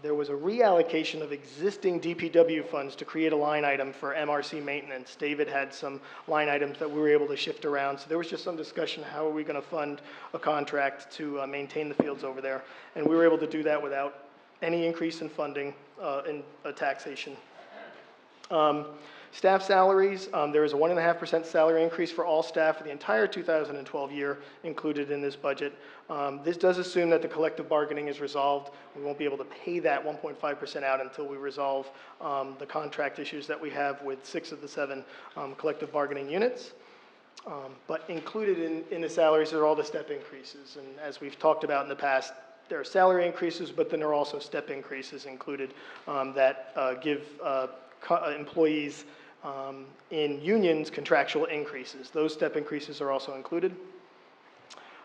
There was a reallocation of existing DPW funds to create a line item for MRC maintenance. David had some line items that we were able to shift around, so there was just some discussion, how are we going to fund a contract to maintain the fields over there? And we were able to do that without any increase in funding in taxation. Staff salaries, there is a 1.5% salary increase for all staff for the entire 2012 year included in this budget. This does assume that the collective bargaining is resolved. We won't be able to pay that 1.5% out until we resolve the contract issues that we have with 6 of the 7 collective bargaining units. But included in the salaries are all the step increases. And as we've talked about in the past, there are salary increases, but then there are also step increases included that give employees in unions contractual increases. Those step increases are also included.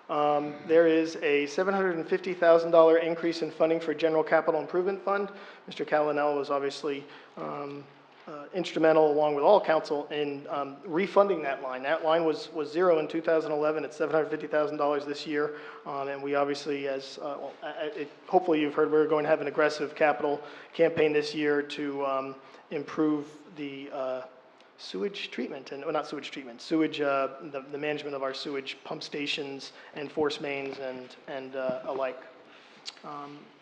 There is a $750,000 increase in funding for General Capital Improvement Fund. Mr. Calanel was obviously instrumental, along with all council, in refunding that line. That line was zero in 2011. It's $750,000 this year, and we obviously, hopefully you've heard, we're going to have an aggressive capital campaign this year to improve the sewage treatment, and well, not sewage treatment, sewage, the management of our sewage pump stations and force mains and alike.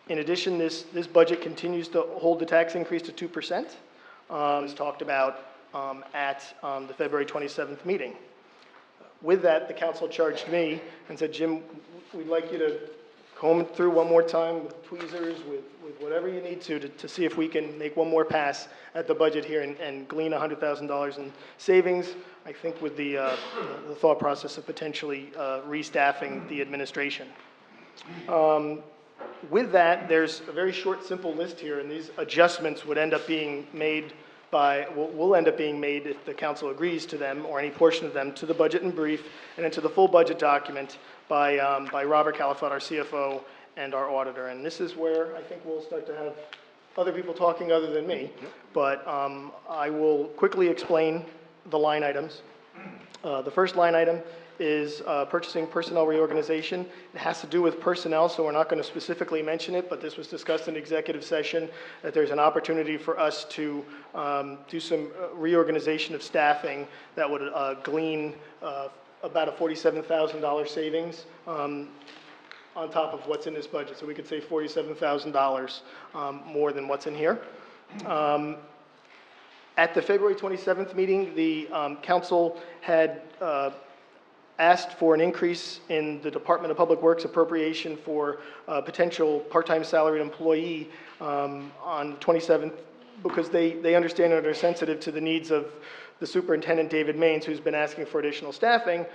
In addition, this budget continues to hold the tax increase to 2%. As talked about at the February 27th meeting. With that, the council charged me and said, Jim, we'd like you to comb it through one more time with tweezers, with whatever you need to see if we can make one more pass at the budget here and glean $100,000 in savings. I think with the thought process of potentially restaffing the administration. With that, there's a very short, simple list here, and these adjustments would end up being made will end up being made if the council agrees to them, or any portion of them, to the budget in brief, and into the full budget document by Robert Califat, our CFO, and our auditor. And this is where I think we'll start to have other people talking other than me, but I will quickly explain the line items. The first line item is purchasing personnel reorganization. It has to do with personnel, so we're not going to specifically mention it, but this was discussed in executive session, that there's an opportunity for us to do some reorganization of staffing that would glean about a $47,000 savings on top of what's in this budget. So we could save $47,000 more than what's in here. At the February 27th meeting, the council had asked for an increase in the Department of Public Works appropriation for a potential part-time salaried employee on the 27th, because they understand and are sensitive to the needs of the superintendent, David Maines, who's been asking for additional staffing.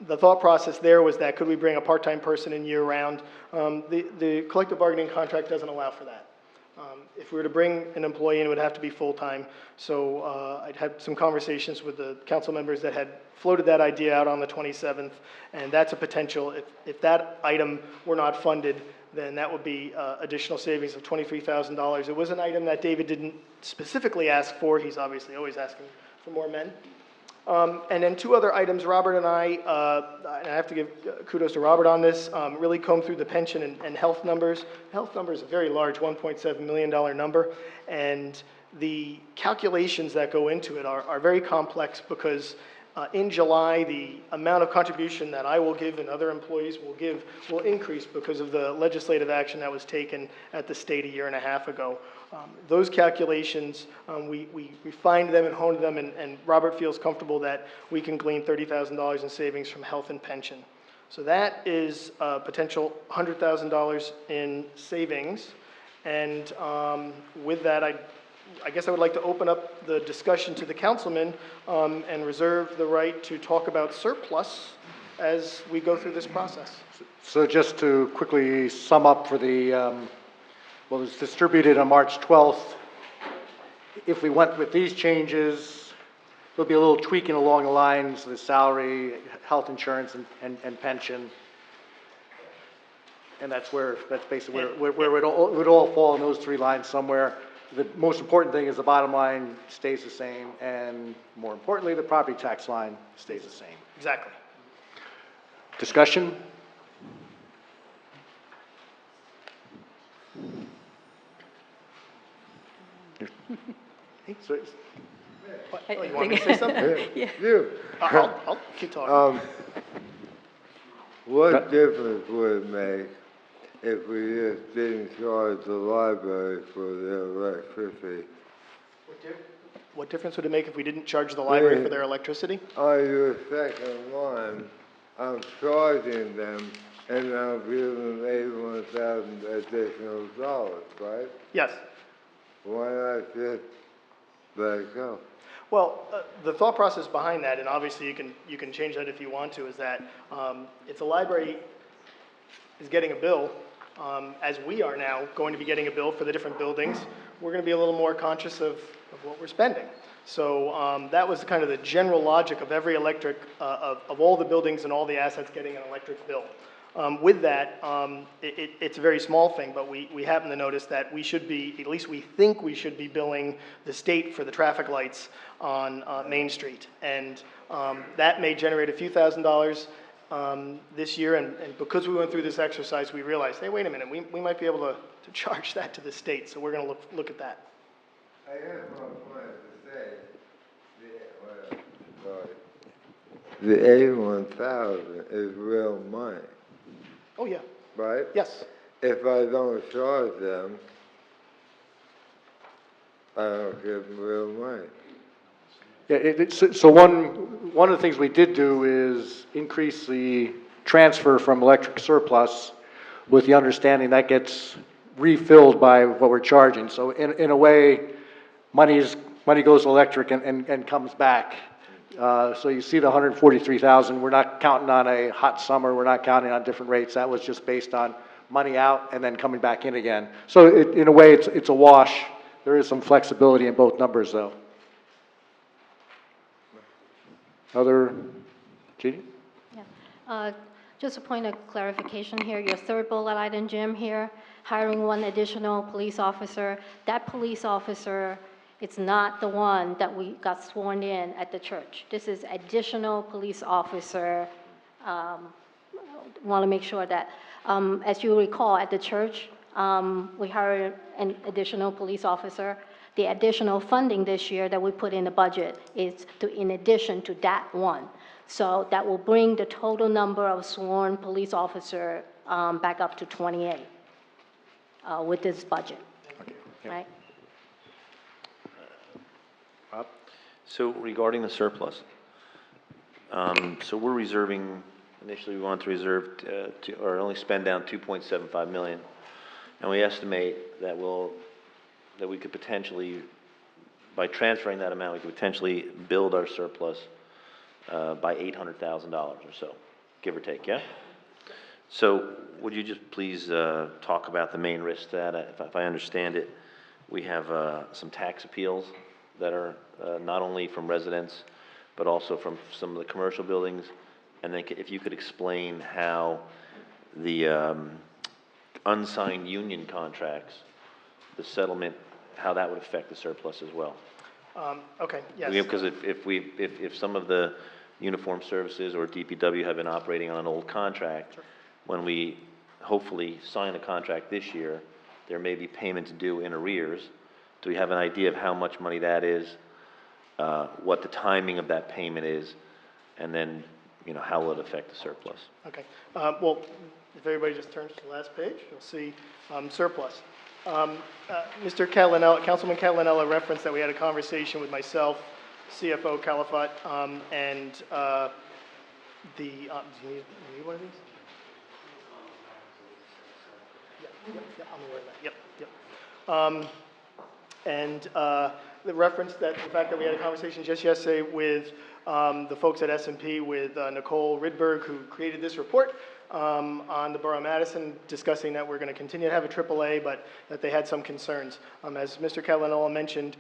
The thought process there was that could we bring a part-time person in year-round? The collective bargaining contract doesn't allow for that. If we were to bring an employee in, it would have to be full-time. So I'd had some conversations with the council members that had floated that idea out on the 27th, and that's a potential. If that item were not funded, then that would be additional savings of $23,000. It was an item that David didn't specifically ask for. He's obviously always asking for more men. And then 2 other items, Robert and I have to give kudos to Robert on this, really combed through the pension and health numbers. Health number is a very large $1.7 million number, and the calculations that go into it are very complex, because in July, the amount of contribution that I will give and other employees will give will increase because of the legislative action that was taken at the state a year and a half ago. Those calculations, we refined them and honed them, and Robert feels comfortable that we can glean $30,000 in savings from health and pension. So that is a potential $100,000 in savings. And with that, I guess I would like to open up the discussion to the councilman and reserve the right to talk about surplus as we go through this process. So just to quickly sum up for the, well, it was distributed on March 12th. If we went with these changes, there'll be a little tweaking along the lines of the salary, health insurance, and pension. And that's basically where it would all fall in those 3 lines somewhere. The most important thing is the bottom line stays the same, and more importantly, the property tax line stays the same. Exactly. Discussion? So- Oh, you want me to say something? Yeah. You, I'll keep talking. what difference would it make if we just didn't charge the library for their electricity? What difference would it make if we didn't charge the library for their electricity? On your second line, I'm charging them and I'm giving them 81,000 additional dollars, right? Yes. Why not just let it go? Well, the thought process behind that, and obviously you can change that if you want to, is that if the library is getting a bill, as we are now going to be getting a bill for the different buildings, we're going to be a little more conscious of what we're spending. So that was kind of the general logic of every electric, of all the buildings and all the assets getting an electric bill. With that, it's a very small thing, but we happen to notice that we should be, at least we think we should be billing the state for the traffic lights on Main Street. And that may generate a few $1,000s this year, and because we went through this exercise, we realized, hey, wait a minute, we might be able to charge that to the state, so we're going to look at that. I have one point to say. The 81,000 is real money, Oh, yeah, right? yes. If I don't charge them, I don't give them real money. Yeah, so one of the things we did do is increase the transfer from electric surplus with the understanding that gets refilled by what we're charging. So in a way, money goes to electric and comes back. So you see the 143,000, we're not counting on a hot summer, we're not counting on different rates. That was just based on money out and then coming back in again. So in a way, it's a wash. There is some flexibility in both numbers, though. Other, Jeannie? Yeah. Just a point of clarification here, your third bullet item, Jim, here, hiring one additional police officer. That police officer, it's not the one that we got sworn in at the church. This is additional police officer. Want to make sure that, as you recall, at the church, we hired an additional police officer. The additional funding this year that we put in the budget is in addition to that one. So that will bring the total number of sworn police officer back up to 28 with this budget, right? Bob? So regarding the surplus, so we're reserving, initially we wanted to reserve, or only spend down 2.75 million. And we estimate that we could potentially, by transferring that amount, we could potentially build our surplus by $800,000 or so, give or take, yeah? So would you just please talk about the main risks to that? If I understand it, we have some tax appeals that are not only from residents, but also from some of the commercial buildings. And then if you could explain how the unsigned union contracts, the settlement, how that would affect the surplus as well. Okay, yes. Because if some of the uniform services or DPW have been operating on an old contract, when we hopefully sign a contract this year, there may be payments due in arrears. Do we have an idea of how much money that is, what the timing of that payment is, and then, how will it affect the surplus? Okay. Well, if everybody just turns to the last page, you'll see surplus. Mr. Catalanella, Councilman Catalanella referenced that we had a conversation with myself, CFO Califat, and do you need one of these? Yeah, I'm aware of that. Yep. And the reference that the fact that we had a conversation just yesterday with the folks at S&P, with Nicole Rydberg, who created this report on the Borough of Madison, discussing that we're going to continue to have a AAA, but that they had some concerns. As Mr. Catalanola mentioned,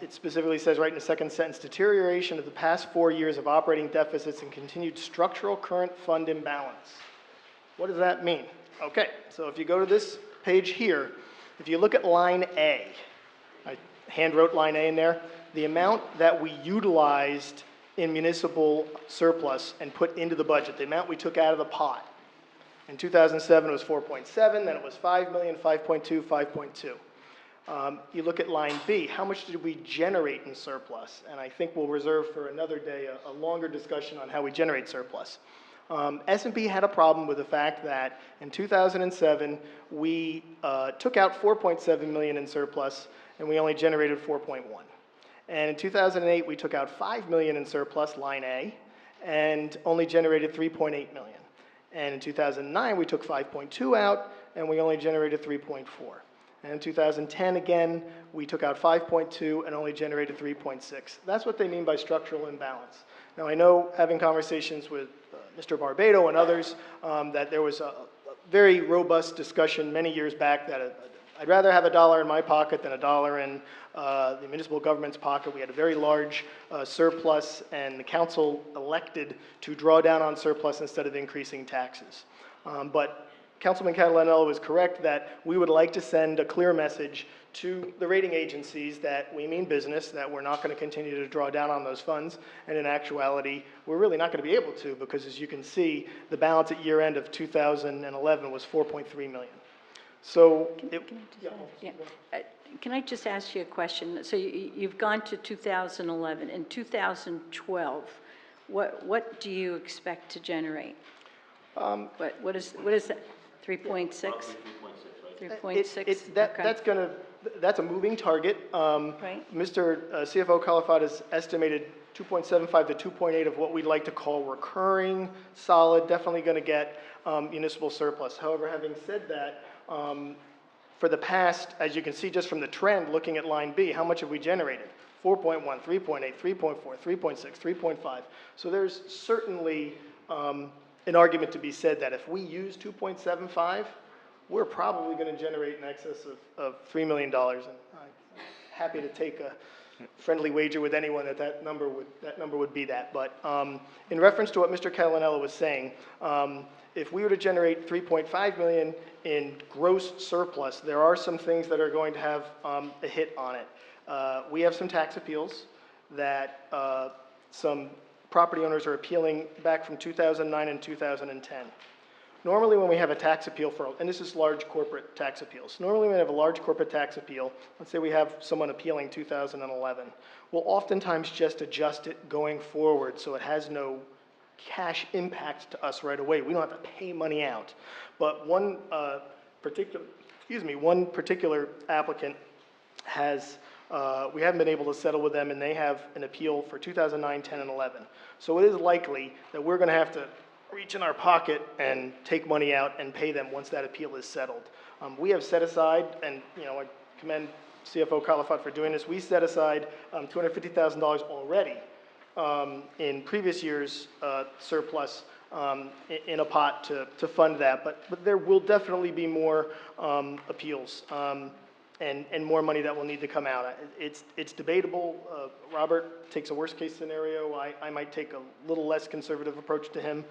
it specifically says right in the second sentence, deterioration of the past 4 years of operating deficits and continued structural current fund imbalance. What does that mean? Okay, so if you go to this page here, if you look at line A, I hand wrote line A in there, the amount that we utilized in municipal surplus and put into the budget, the amount we took out of the pot. In 2007, it was 4.7, then it was 5 million, 5.2, 5.2. You look at line B, how much did we generate in surplus? And I think we'll reserve for another day a longer discussion on how we generate surplus. S&P had a problem with the fact that in 2007, we took out 4.7 million in surplus, and we only generated 4.1. And in 2008, we took out 5 million in surplus, line A, and only generated 3.8 million. And in 2009, we took 5.2 out, and we only generated 3.4. And in 2010, again, we took out 5.2 and only generated 3.6. That's what they mean by structural imbalance. Now, I know, having conversations with Mr. Barbado and others, that there was a very robust discussion many years back that I'd rather have $1 in my pocket than $1 in the municipal government's pocket. We had a very large surplus, and the council elected to draw down on surplus instead of increasing taxes. But Councilman Catalanello is correct that we would like to send a clear message to the rating agencies that we mean business, that we're not going to continue to draw down on those funds, and in actuality, we're really not going to be able to, because as you can see, the balance at year end of 2011 was 4.3 million. So, Can I just ask you a question? So you've gone to 2011. In 2012, what do you expect to generate? What is that? 3.6? 3.6. That's a moving target. Right. Mr. CFO Califat has estimated 2.75 to 2.8 of what we'd like to call recurring, solid, definitely going to get municipal surplus. However, having said that, for the past, as you can see just from the trend, looking at line B, how much have we generated? 4.1, 3.8, 3.4, 3.6, 3.5. So there's certainly an argument to be said that if we use 2.75, we're probably going to generate in excess of $3 million. And I'm happy to take a friendly wager with anyone that that number would be that. But in reference to what Mr. Catalanello was saying, if we were to generate 3.5 million in gross surplus, there are some things that are going to have a hit on it. We have some tax appeals that some property owners are appealing back from 2009 and 2010. Normally when we have a tax appeal and this is large corporate tax appeals, normally when we have a large corporate tax appeal, let's say we have someone appealing 2011, we'll oftentimes just adjust it going forward so it has no cash impact to us right away. We don't have to pay money out. But one particular applicant has, we haven't been able to settle with them, and they have an appeal for 2009, 10, and 11. So it is likely that we're going to have to reach in our pocket and take money out and pay them once that appeal is settled. We have set aside, and I commend CFO Califat for doing this, we set aside $250,000 already in previous years' surplus in a pot to fund that. But there will definitely be more appeals and more money that will need to come out. It's debatable. Robert takes a worst-case scenario. I might take a little less conservative approach to him.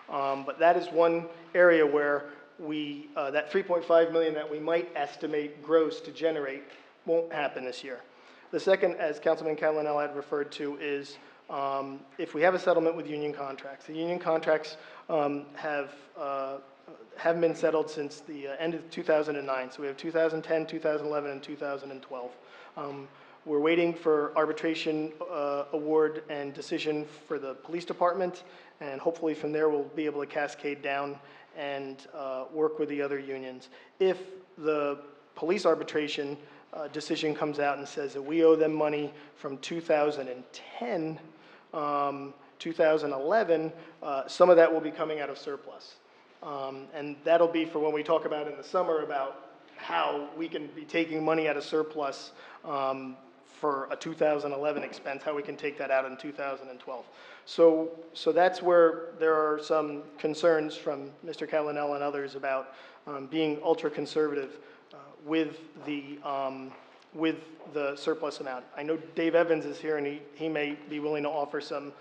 But that is one area where that 3.5 million that we might estimate gross to generate won't happen this year. The second, as Councilman Catalanello had referred to, is if we have a settlement with union contracts. The union contracts haven't been settled since the end of 2009. So we have 2010, 2011, and 2012. We're waiting for arbitration award and decision for the police department, and hopefully from there we'll be able to cascade down and work with the other unions. If the police arbitration decision comes out and says that we owe them money from 2010, 2011, some of that will be coming out of surplus. And that'll be for when we talk about in the summer about how we can be taking money out of surplus for a 2011 expense, how we can take that out in 2012. So that's where there are some concerns from Mr. Catalanello and others about being ultra-conservative with the surplus amount. I know Dave Evans is here, and he may be willing to offer some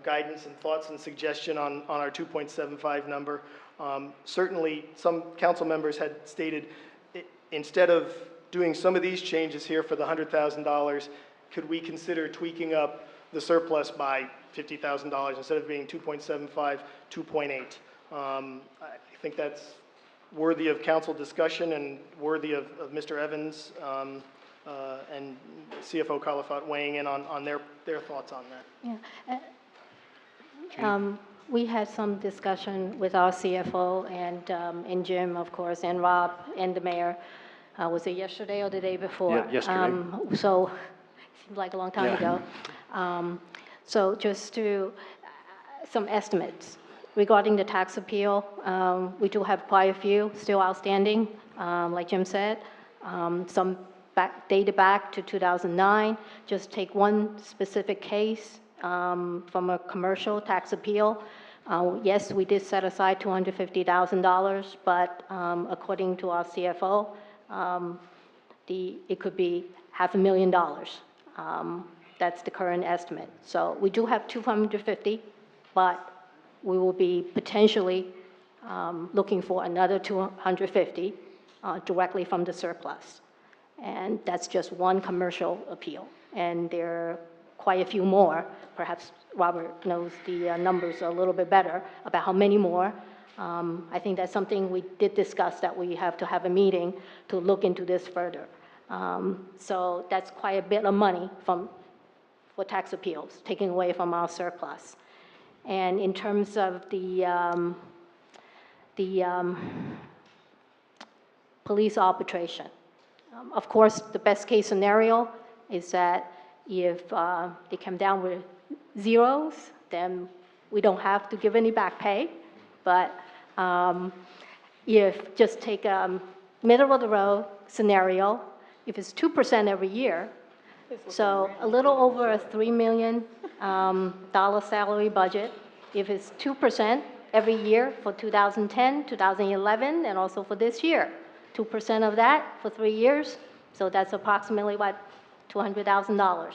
guidance and thoughts and suggestion on our 2.75 number. Certainly, some council members had stated, instead of doing some of these changes here for the $100,000, could we consider tweaking up the surplus by $50,000, instead of being 2.75, 2.8. I think that's worthy of council discussion and worthy of Mr. Evans and CFO Calafat weighing in on their thoughts on that. Yeah. We had some discussion with our CFO and Jim, of course, and Rob and the mayor. Was it yesterday or the day before? Yeah, yesterday. So, it seems like a long time ago. So just to, some estimates regarding the tax appeal. We do have quite a few still outstanding, like Jim said. Some dated back to 2009. Just take one specific case from a commercial tax appeal. Yes, we did set aside $250,000, but according to our CFO, it could be $500,000. That's the current estimate. So we do have 250, but we will be potentially looking for another 250 directly from the surplus. And that's just one commercial appeal. And there are quite a few more. Perhaps Robert knows the numbers a little bit better about how many more. I think that's something we did discuss, that we have to have a meeting to look into this further. So that's quite a bit of money for tax appeals, taken away from our surplus. And in terms of the police arbitration, of course, the best case scenario is that if they come down with zeros, then we don't have to give any back pay. But if just take a middle of the road scenario, if it's 2% every year, so a little over a $3 million salary budget, if it's 2% every year for 2010, 2011, and also for this year, 2% of that for 3 years, so that's approximately what, $200,000.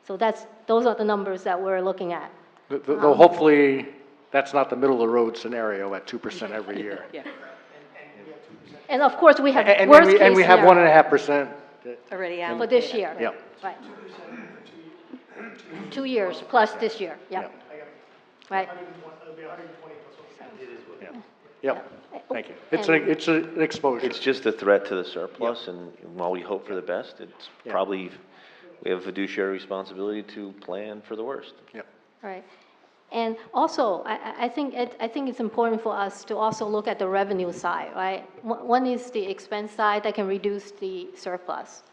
So those are the numbers that we're looking at. Though hopefully, that's not the middle of the road scenario at 2% every year. Yeah, And of course, we have And worst case and we have scenario 1.5%. already for allocated. this year. Yep. Right. 2 years plus this year, yep. Right. It'll be 120 plus one. Yep, thank you. And- It's an exposure. It's just a threat to the surplus, and while we hope for the best, it's probably, we have a fiduciary responsibility to plan for the worst. Yep. Right. And also, I think it's important for us to also look at the revenue side, right? One is the expense side that can reduce the surplus.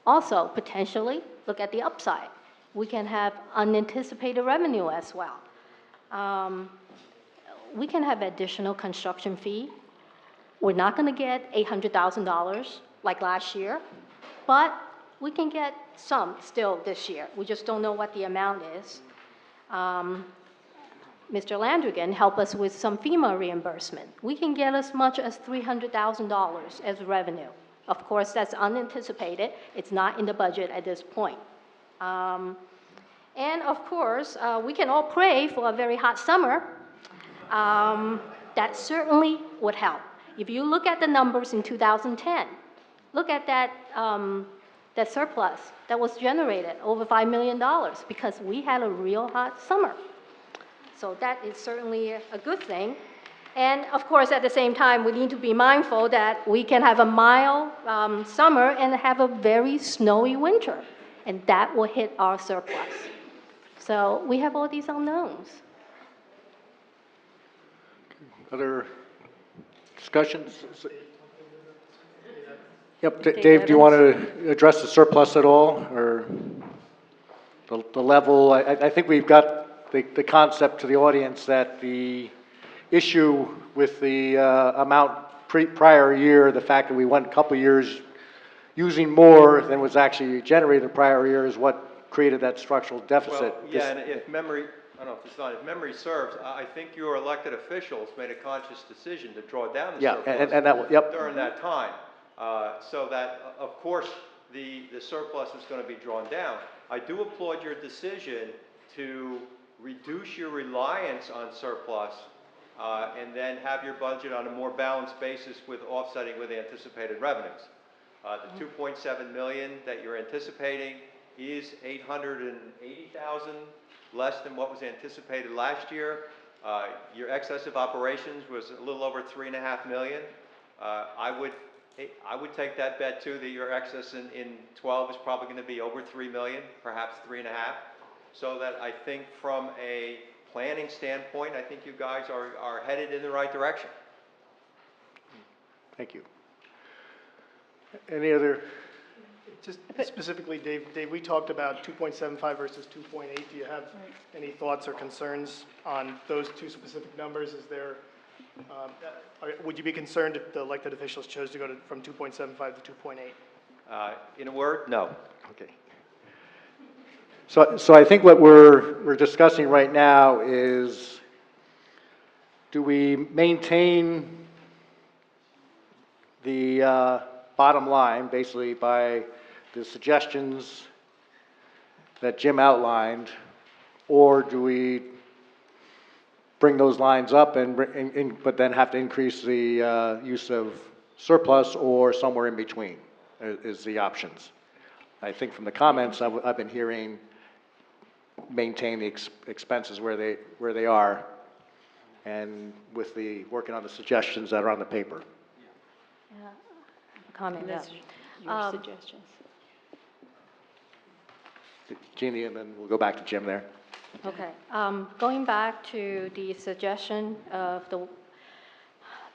Also, potentially, look at the upside. We can have unanticipated revenue as well. We can have additional construction fee. We're not going to get $800,000 like last year, but we can get some still this year. We just don't know what the amount is. Mr. Landrigan helped us with some FEMA reimbursement. We can get as much as $300,000 as revenue. Of course, that's unanticipated. It's not in the budget at this point. And of course, we can all pray for a very hot summer. That certainly would help. If you look at the numbers in 2010, look at that, that surplus that was generated, over $5 million, because we had a real hot summer. So that is certainly a good thing. And of course, at the same time, we need to be mindful that we can have a mild summer and have a very snowy winter, and that will hit our surplus. So we have all these unknowns. Other discussions? Yep, Dave, do you want to address the surplus at all, or the level? I think we've got the concept to the audience that the issue with the amount prior year, the fact that we went a couple years using more than was actually generated the prior year, is what created that structural deficit. Well, yeah, and if memory, I don't know if it's not, if memory serves, I think your elected officials made a conscious decision to draw down the surplus and that, yep. during that time. So that, of course, the surplus is going to be drawn down. I do applaud your decision to reduce your reliance on surplus and then have your budget on a more balanced basis with offsetting with anticipated revenues. The $2.7 million that you're anticipating is 880,000, less than what was anticipated last year. Your excessive operations was a little over 3.5 million. I would take that bet too, that your excess in 12 is probably going to be over 3 million, perhaps 3.5. So that I think from a planning standpoint, I think you guys are headed in the right direction. Thank you. Any other? Just specifically, Dave, we talked about 2.75 versus 2.8. Do you have any thoughts or concerns on those two specific numbers? Is there, would you be concerned if the elected officials chose to go from 2.75 to 2.8? In a word, no. Okay. So I think what we're discussing right now is, do we maintain the bottom line, basically by the suggestions that Jim outlined, or do we bring those lines up but then have to increase the use of surplus, or somewhere in between is the options? I think from the comments I've been hearing, maintain the expenses where they are, and with the working on the suggestions that are on the paper. Yeah. Comment, yeah. That's your suggestions. Jeannie, and then we'll go back to Jim there. Okay. Going back to the suggestion of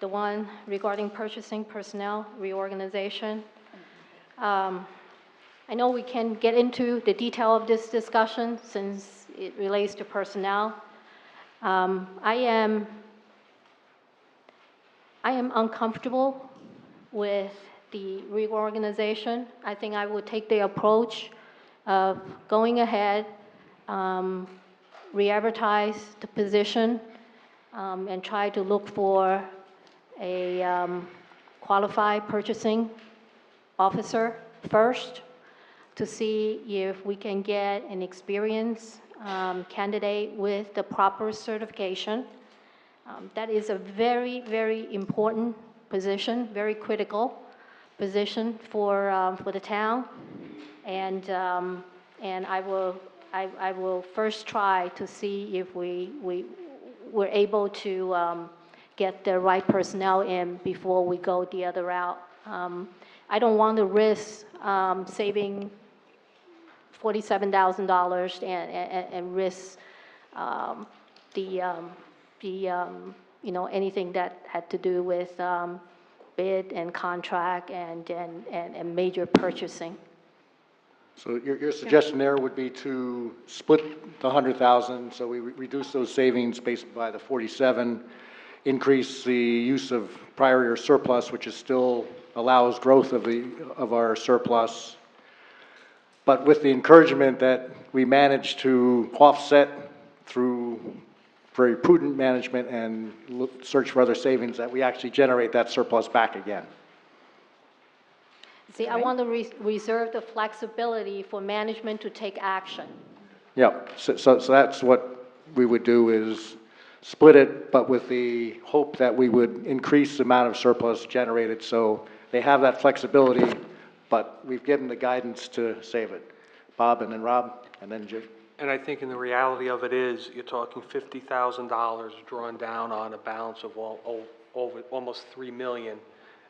the one regarding purchasing personnel reorganization, I know we can get into the detail of this discussion since it relates to personnel. I am uncomfortable with the reorganization. I think I would take the approach of going ahead, re-advertise the position, and try to look for a qualified purchasing officer first, to see if we can get an experienced candidate with the proper certification. That is a very, very important position, very critical position for the town, and I will first try to see if we're able to get the right personnel in before we go the other route. I don't want to risk saving $47,000 and risk anything that had to do with bid and contract and major purchasing. So your suggestion there would be to split the 100,000, so we reduce those savings based by the 47, increase the use of prior year surplus, which is still allows growth of our surplus, but with the encouragement that we manage to offset through very prudent management and search for other savings, that we actually generate that surplus back again. See, I want to reserve the flexibility for management to take action. Yeah, so that's what we would do, is split it, but with the hope that we would increase the amount of surplus generated, so they have that flexibility, but we've given the guidance to save it. Bob, and then Rob, and then Jim. And I think in the reality of it is, you're talking $50,000 drawn down on a balance of over almost $3 million.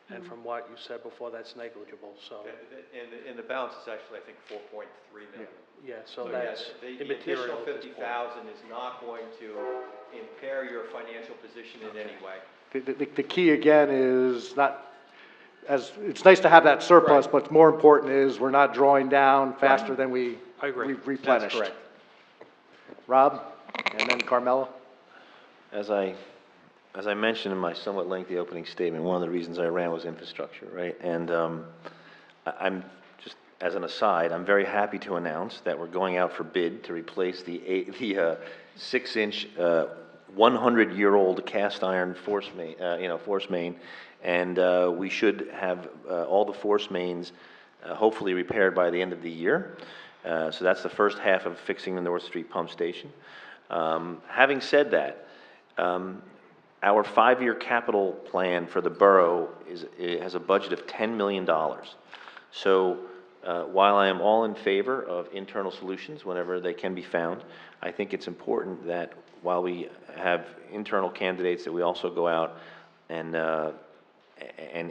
And from what you said before, that's negligible, so. And the balance is actually, I think, 4.3 million. Yeah, so that's The immaterial additional at this point. 50,000 is not going to impair your financial position in any way. The key again is not, as it's nice to have that surplus, but more important is we're not drawing down faster than we I agree. we've replenished. That's correct. Rob, and then Carmelo. As I mentioned in my somewhat lengthy opening statement, one of the reasons I ran was infrastructure, right? And I'm just, as an aside, I'm very happy to announce that we're going out for bid to replace the 6-inch, 100-year-old cast iron force main, and we should have all the force mains hopefully repaired by the end of the year. So that's the first half of fixing the North Street pump station. Having said that, our 5-year capital plan for the borough has a budget of $10 million. So While I am all in favor of internal solutions whenever they can be found, I think it's important that while we have internal candidates, that we also go out and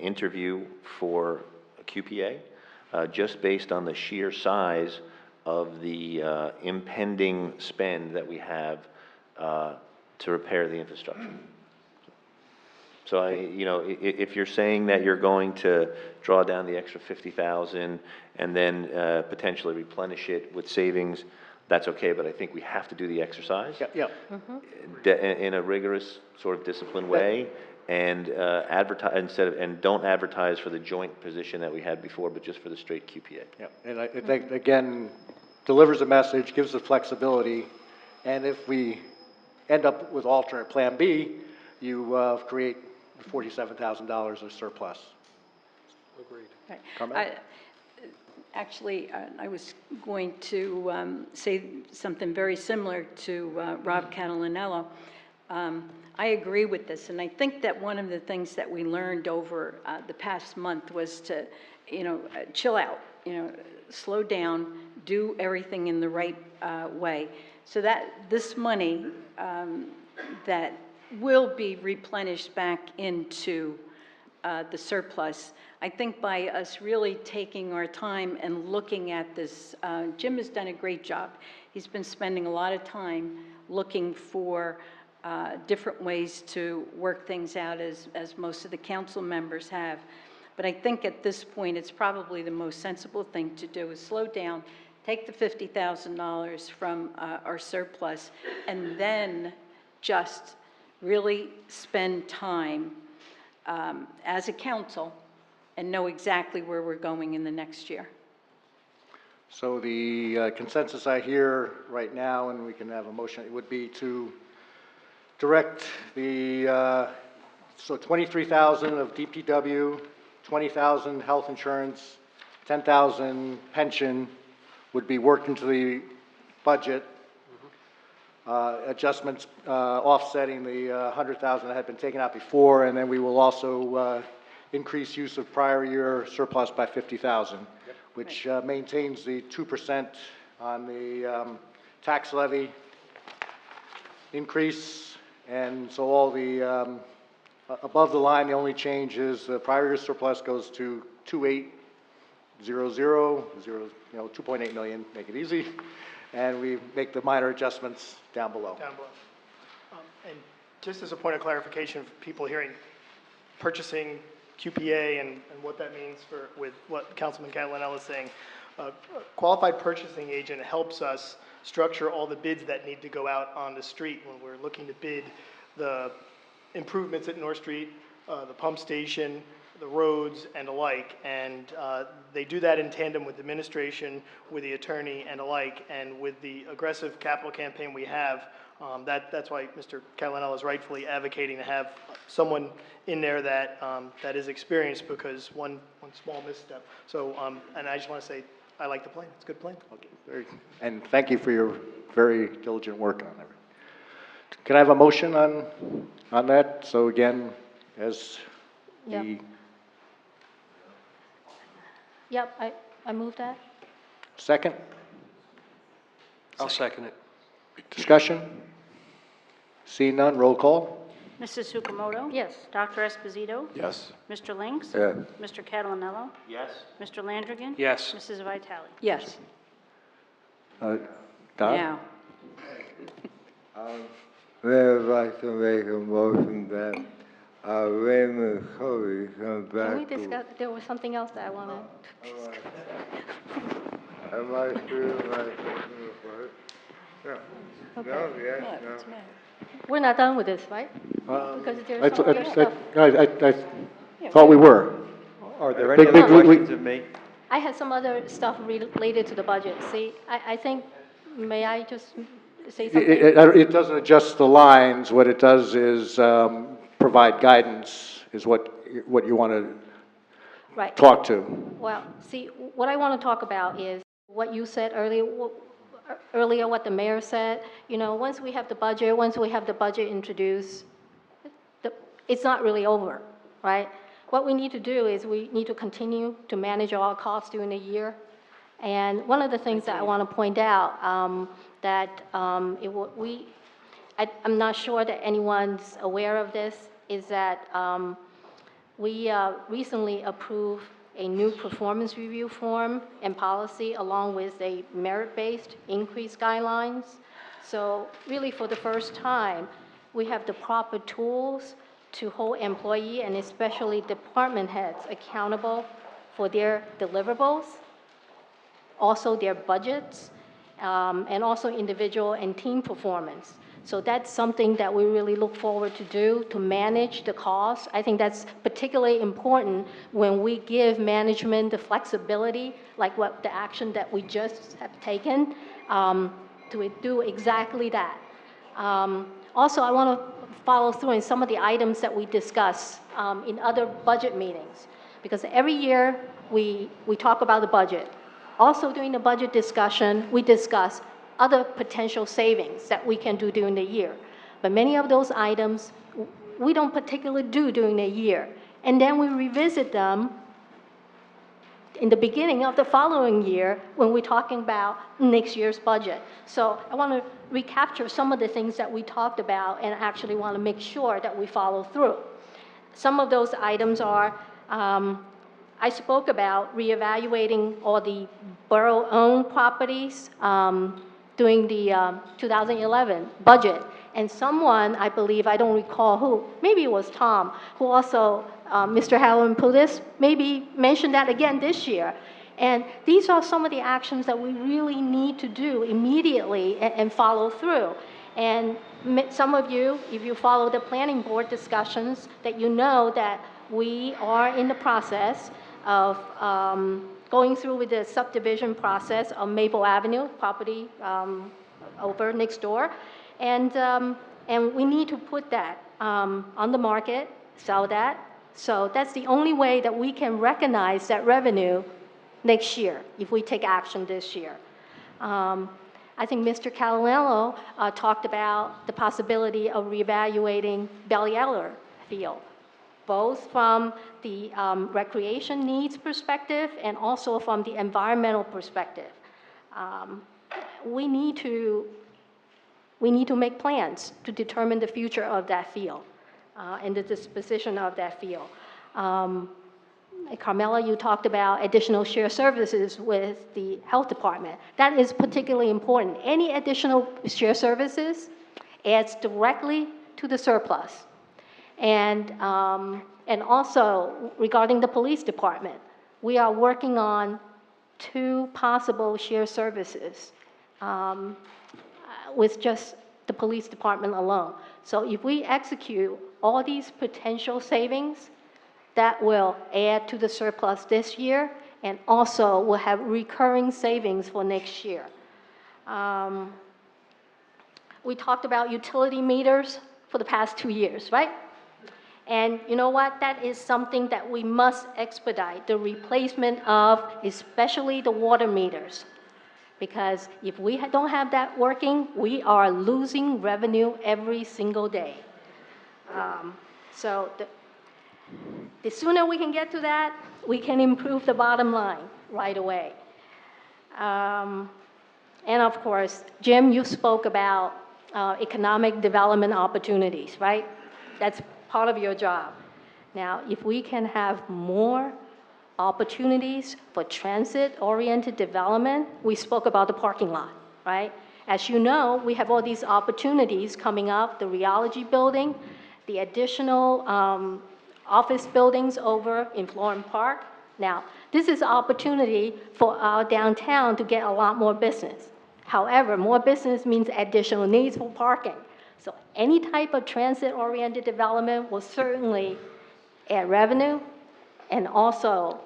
interview for a QPA, just based on the sheer size of the impending spend that we have to repair the infrastructure. So if you're saying that you're going to draw down the extra 50,000 and then potentially replenish it with savings, that's okay, but I think we have to do the exercise. Yeah. In a rigorous, sort of disciplined way, and advertise and don't advertise for the joint position that we had before, but just for the straight QPA. Yeah, and I think, again, delivers a message, gives the flexibility, and if we end up with alternate Plan B, you create $47,000 of surplus. Agreed. Right. Comment? Actually, I was going to say something very similar to Rob Catalanello. I agree with this, and I think that one of the things that we learned over the past month was to, chill out, slow down, do everything in the right way, so that this money that will be replenished back into the surplus. I think by us really taking our time and looking at this, Jim has done a great job. He's been spending a lot of time looking for different ways to work things out, as most of the council members have. But I think at this point, it's probably the most sensible thing to do is slow down, take the $50,000 from our surplus, and then just really spend time as a council and know exactly where we're going in the next year. So the consensus I hear right now, and we can have a motion, it would be to direct the, so 23,000 of DPW, 20,000 health insurance, 10,000 pension would be worked into the budget. Adjustments offsetting the 100,000 that had been taken out before, and then we will also increase use of prior year surplus by 50,000, which maintains the 2% on the tax levy increase, and so all the above the line, the only change is the prior year surplus goes to 2.8 million, make it easy, and we make the minor adjustments down below. Down below. And just as a point of clarification for people hearing purchasing QPA and what that means with what Councilman Catalanello is saying, a qualified purchasing agent helps us structure all the bids that need to go out on the street when we're looking to bid the improvements at North Street, the pump station, the roads, and the like, and they do that in tandem with administration, with the attorney, and the like, and with the aggressive capital campaign we have, that's why Mr. Catalanello is rightfully advocating to have someone in there that that is experienced, because one small misstep. So, and I just want to say, I like the plan. It's a good plan. Okay. And thank you for your very diligent work on it. Can I have a motion on that? So again, as Yep. the Yep, I move that. second I'll second it. discussion? Seeing none, roll call. Mrs. Sukamoto? Yes. Dr. Esposito? Yes. Mr. Lynx? Yes. Mr. Catalanello? Yes. Mr. Landrigan? Yes. Mrs. Vitale? Yes. Don? Now. I'd like to make a motion that Raymond Cody comes back. Can we discuss, there was something else that I wanted to discuss. Am I through my Yeah. Okay. No, yes, What? no. What's the matter? We're not done with this, right? Because I there's some other stuff. thought we were. Are there Big- any other big- we- questions of me? I had some other stuff related to the budget. See, I think, may I just say something? It doesn't adjust the lines. What it does is provide guidance, is what you want to Right. talk to. Well, see, what I want to talk about is what you said earlier, what the mayor said. Once we have the budget introduced, it's not really over, right? What we need to do is we need to continue to manage our costs during the year. And one of the things that I want to point out, I'm not sure that anyone's aware of this, is that we recently approved a new performance review form and policy along with a merit-based increase guidelines. So really, for the first time, we have the proper tools to hold employee and especially department heads accountable for their deliverables, also their budgets, and also individual and team performance. So that's something that we really look forward to do, to manage the costs. I think that's particularly important when we give management the flexibility, like what the action that we just have taken, to do exactly that. Also, I want to follow through on some of the items that we discuss in other budget meetings, because every year we talk about the budget. Also, during the budget discussion, we discuss other potential savings that we can do during the year. But many of those items we don't particularly do during the year. And then we revisit them in the beginning of the following year when we're talking about next year's budget. So I want to recapture some of the things that we talked about and actually want to make sure that we follow through. Some of those items are, I spoke about reevaluating all the borough-owned properties during the 2011 budget. And someone, I believe, I don't recall who, maybe it was Tom, who also, Mr. Howland Pulis, maybe mentioned that again this year. And these are some of the actions that we really need to do immediately and follow through. And some of you, if you follow the planning board discussions, that you know that we are in the process of going through with the subdivision process of Maple Avenue property over next door. And we need to put that on the market, sell that. So that's the only way that we can recognize that revenue next year, if we take action this year. I think Mr. Catalano talked about the possibility of reevaluating Belle Eller Field, both from the recreation needs perspective and also from the environmental perspective. We need to make plans to determine the future of that field and the disposition of that field. Carmela, you talked about additional shared services with the health department. That is particularly important. Any additional shared services adds directly to the surplus. And also, regarding the police department, we are working on 2 possible shared services with just the police department alone. So if we execute all these potential savings, that will add to the surplus this year and also will have recurring savings for next year. We talked about utility meters for the past 2 years, right? And you know what? That is something that we must expedite, the replacement of especially the water meters. Because if we don't have that working, we are losing revenue every single day. So the sooner we can get to that, we can improve the bottom line right away. And of course, Jim, you spoke about economic development opportunities, right? That's part of your job. Now, if we can have more opportunities for transit-oriented development, we spoke about the parking lot, right? As you know, we have all these opportunities coming up, the rheology building, the additional office buildings over in Florham Park. Now, this is an opportunity for our downtown to get a lot more business. However, more business means additional needs for parking. So any type of transit-oriented development will certainly add revenue and also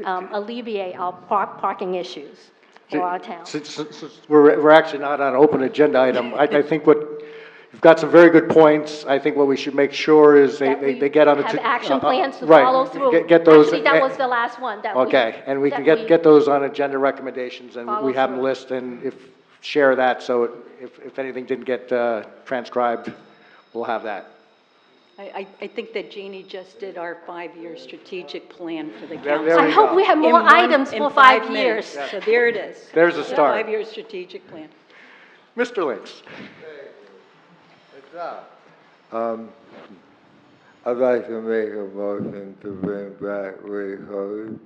alleviate our parking issues for our town. Since we're actually not on an open agenda item, I think you've got some very good points. I think what we should make sure is they get on the... Have action plans to right, follow through. Get those... Actually, that was the last one. Okay, and we can get those on agenda recommendations, and we have them listed, and share that, so if anything didn't get transcribed, we'll have that. I think that Jeannie just did our 5-year strategic plan for the There council. we I hope go. we have In more one- items in for 5 minutes. years. So there it is. There's a start. 5-year strategic plan. Mr. Lynx. I'd like to make a motion to bring back Ray Cody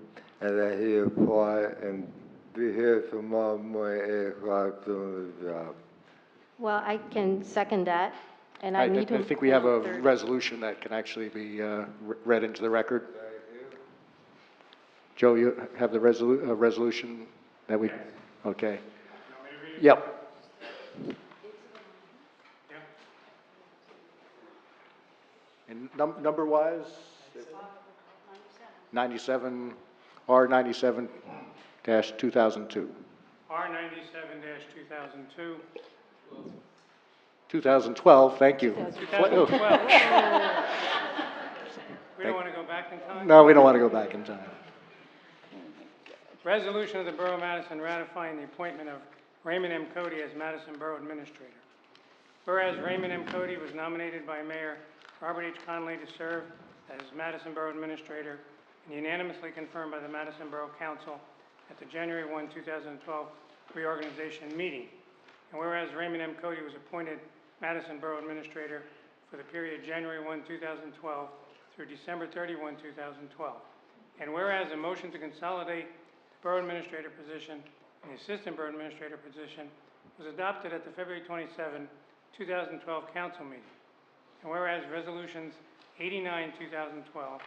and that he apply and be here tomorrow morning, 8 o'clock doing the job. Well, I can second that, and I need to... I think we have a resolution that can actually be read into the record. Joe, you have the resolution that we, okay. Yep. And number-wise? 97, R97-2002. R97-2002. 2012, thank you. 2012. We don't want to go back in time? No, we don't want to go back in time. Resolution of the Borough of Madison ratifying the appointment of Raymond M. Cody as Madison Borough Administrator. Whereas Raymond M. Cody was nominated by Mayor Robert H. Conley to serve as Madison Borough Administrator and unanimously confirmed by the Madison Borough Council at the January 1, 2012 reorganization meeting. And whereas Raymond M. Cody was appointed Madison Borough Administrator for the period January 1, 2012 through December 31, 2012. And whereas a motion to consolidate the Borough Administrator position and the Assistant Borough Administrator position was adopted at the February 27, 2012 Council meeting. And whereas Resolutions 89, 2012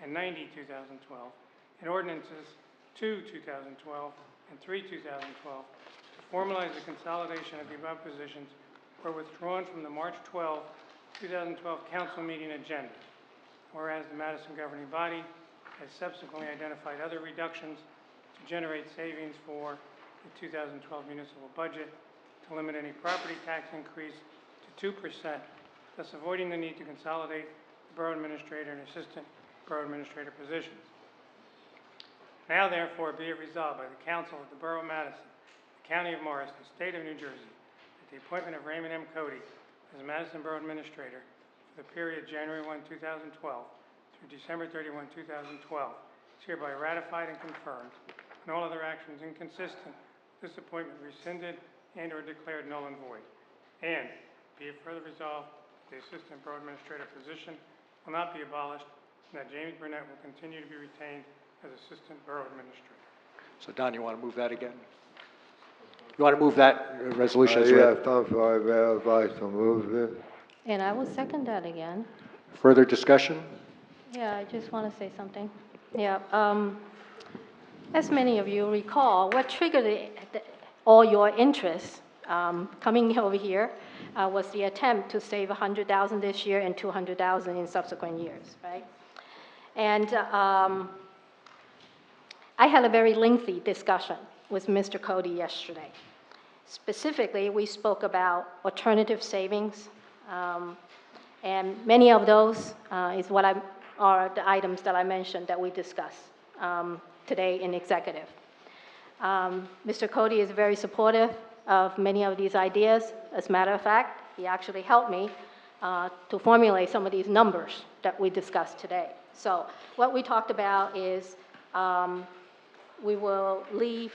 and 90, 2012, and Ordinances 2, 2012 and 3, 2012 to formalize the consolidation of the above positions were withdrawn from the March 12, 2012 Council meeting agenda. Whereas the Madison governing body has subsequently identified other reductions to generate savings for the 2012 municipal budget to limit any property tax increase to 2%, thus avoiding the need to consolidate the Borough Administrator and Assistant Borough Administrator positions. Now therefore be it resolved by the Council of the Borough of Madison, the County of Morris, the State of New Jersey, that the appointment of Raymond M. Cody as Madison Borough Administrator for the period January 1, 2012 through December 31, 2012 is hereby ratified and confirmed, and all other actions inconsistent with this appointment rescinded and or declared null and void. And be it further resolved that the Assistant Borough Administrator position will not be abolished and that James Burnett will continue to be retained as Assistant Borough Administrator. So Don, you want to move that again? You want to move that resolution as read? Yes, I'm sorry, Mayor, I'd like to move this. And I will second that again. Further discussion? Yeah, I just want to say something. Yeah, as many of you recall, what triggered all your interest coming over here was the attempt to save $100,000 this year and $200,000 in subsequent years, right? And I had a very lengthy discussion with Mr. Cody yesterday. Specifically, we spoke about alternative savings, and many of those are the items that I mentioned that we discussed today in executive. Mr. Cody is very supportive of many of these ideas. As a matter of fact, he actually helped me to formulate some of these numbers that we discussed today. So what we talked about is we will leave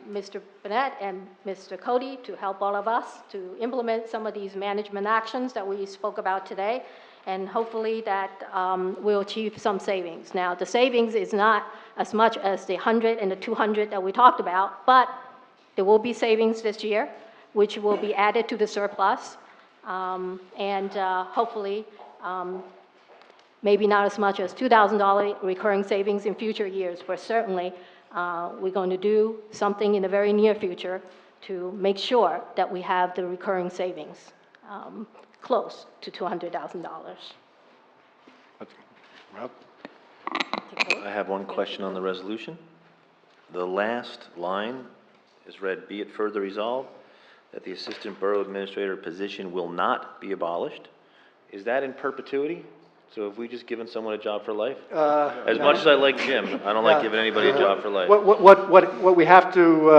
Mr. Burnett and Mr. Cody to help all of us to implement some of these management actions that we spoke about today, and hopefully that we'll achieve some savings. Now, the savings is not as much as the 100 and the 200 that we talked about, but there will be savings this year, which will be added to the surplus, and hopefully maybe not as much as $2,000 recurring savings in future years, but certainly we're going to do something in the very near future to make sure that we have the recurring savings close to $200,000. Rob? I have one question on the resolution. The last line is read, "Be it further resolved that the Assistant Borough Administrator position will not be abolished." Is that in perpetuity? So have we just given someone a job for life? As much as I like Jim, I don't like giving anybody a job for life. What we have to,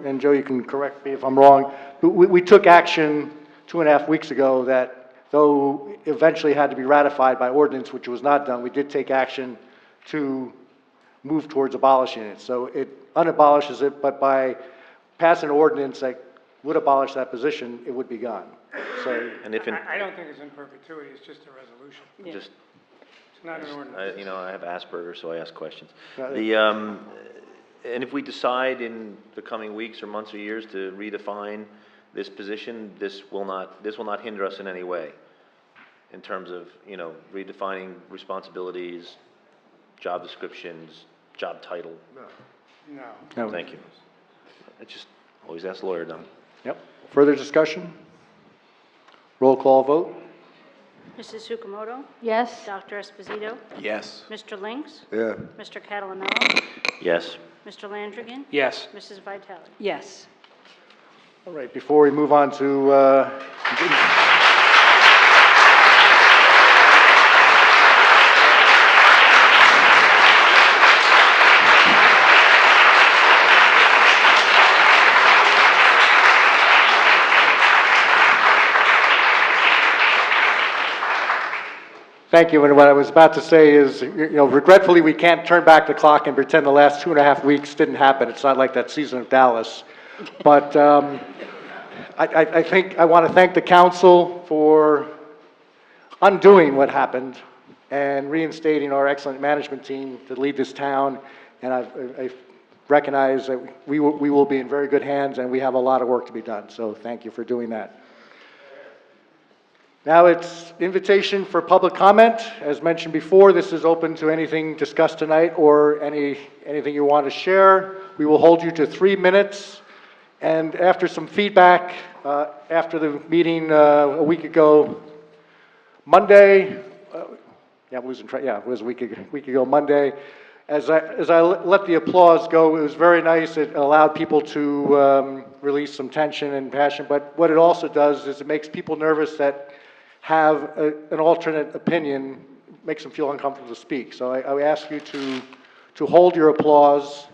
and Joe, you can correct me if I'm wrong, but we took action 2.5 weeks ago that though eventually had to be ratified by ordinance, which was not done, we did take action to move towards abolishing it. So it unabolishes it, but by passing an ordinance that would abolish that position, it would be gone. So, And if in, I don't think it's in perpetuity, it's just a resolution. just, It's not an ordinance. you know, I have Asperger's, so I ask questions. Yeah. And if we decide in the coming weeks or months or years to redefine this position, this will not hinder us in any way in terms of, you know, redefining responsibilities, job descriptions, job title. No. no. Thank you. I just always ask the lawyer, Don. Yep. Further discussion? Roll call vote? Mrs. Sukamoto? Yes? Dr. Esposito? Yes. Mr. Lynx? Yeah. Mr. Catalonello? Yes. Mr. Landrigan? Yes. Mrs. Vitale? Yes. All right, before we move on to, thank you, and what I was about to say is, you know, regretfully, we can't turn back the clock and pretend the last 2.5 weeks didn't happen. It's not like that season of Dallas. But I think I want to thank the council for undoing what happened and reinstating our excellent management team to lead this town. And I recognize that we will be in very good hands, and we have a lot of work to be done. So thank you for doing that. Now it's invitation for public comment. As mentioned before, this is open to anything discussed tonight or anything you want to share. We will hold you to 3 minutes. And after some feedback, after the meeting a week ago, Monday, it was a week ago Monday, as I let the applause go, it was very nice. It allowed people to release some tension and passion, but what it also does is it makes people nervous that have an alternate opinion, makes them feel uncomfortable to speak. So I ask you to hold your applause,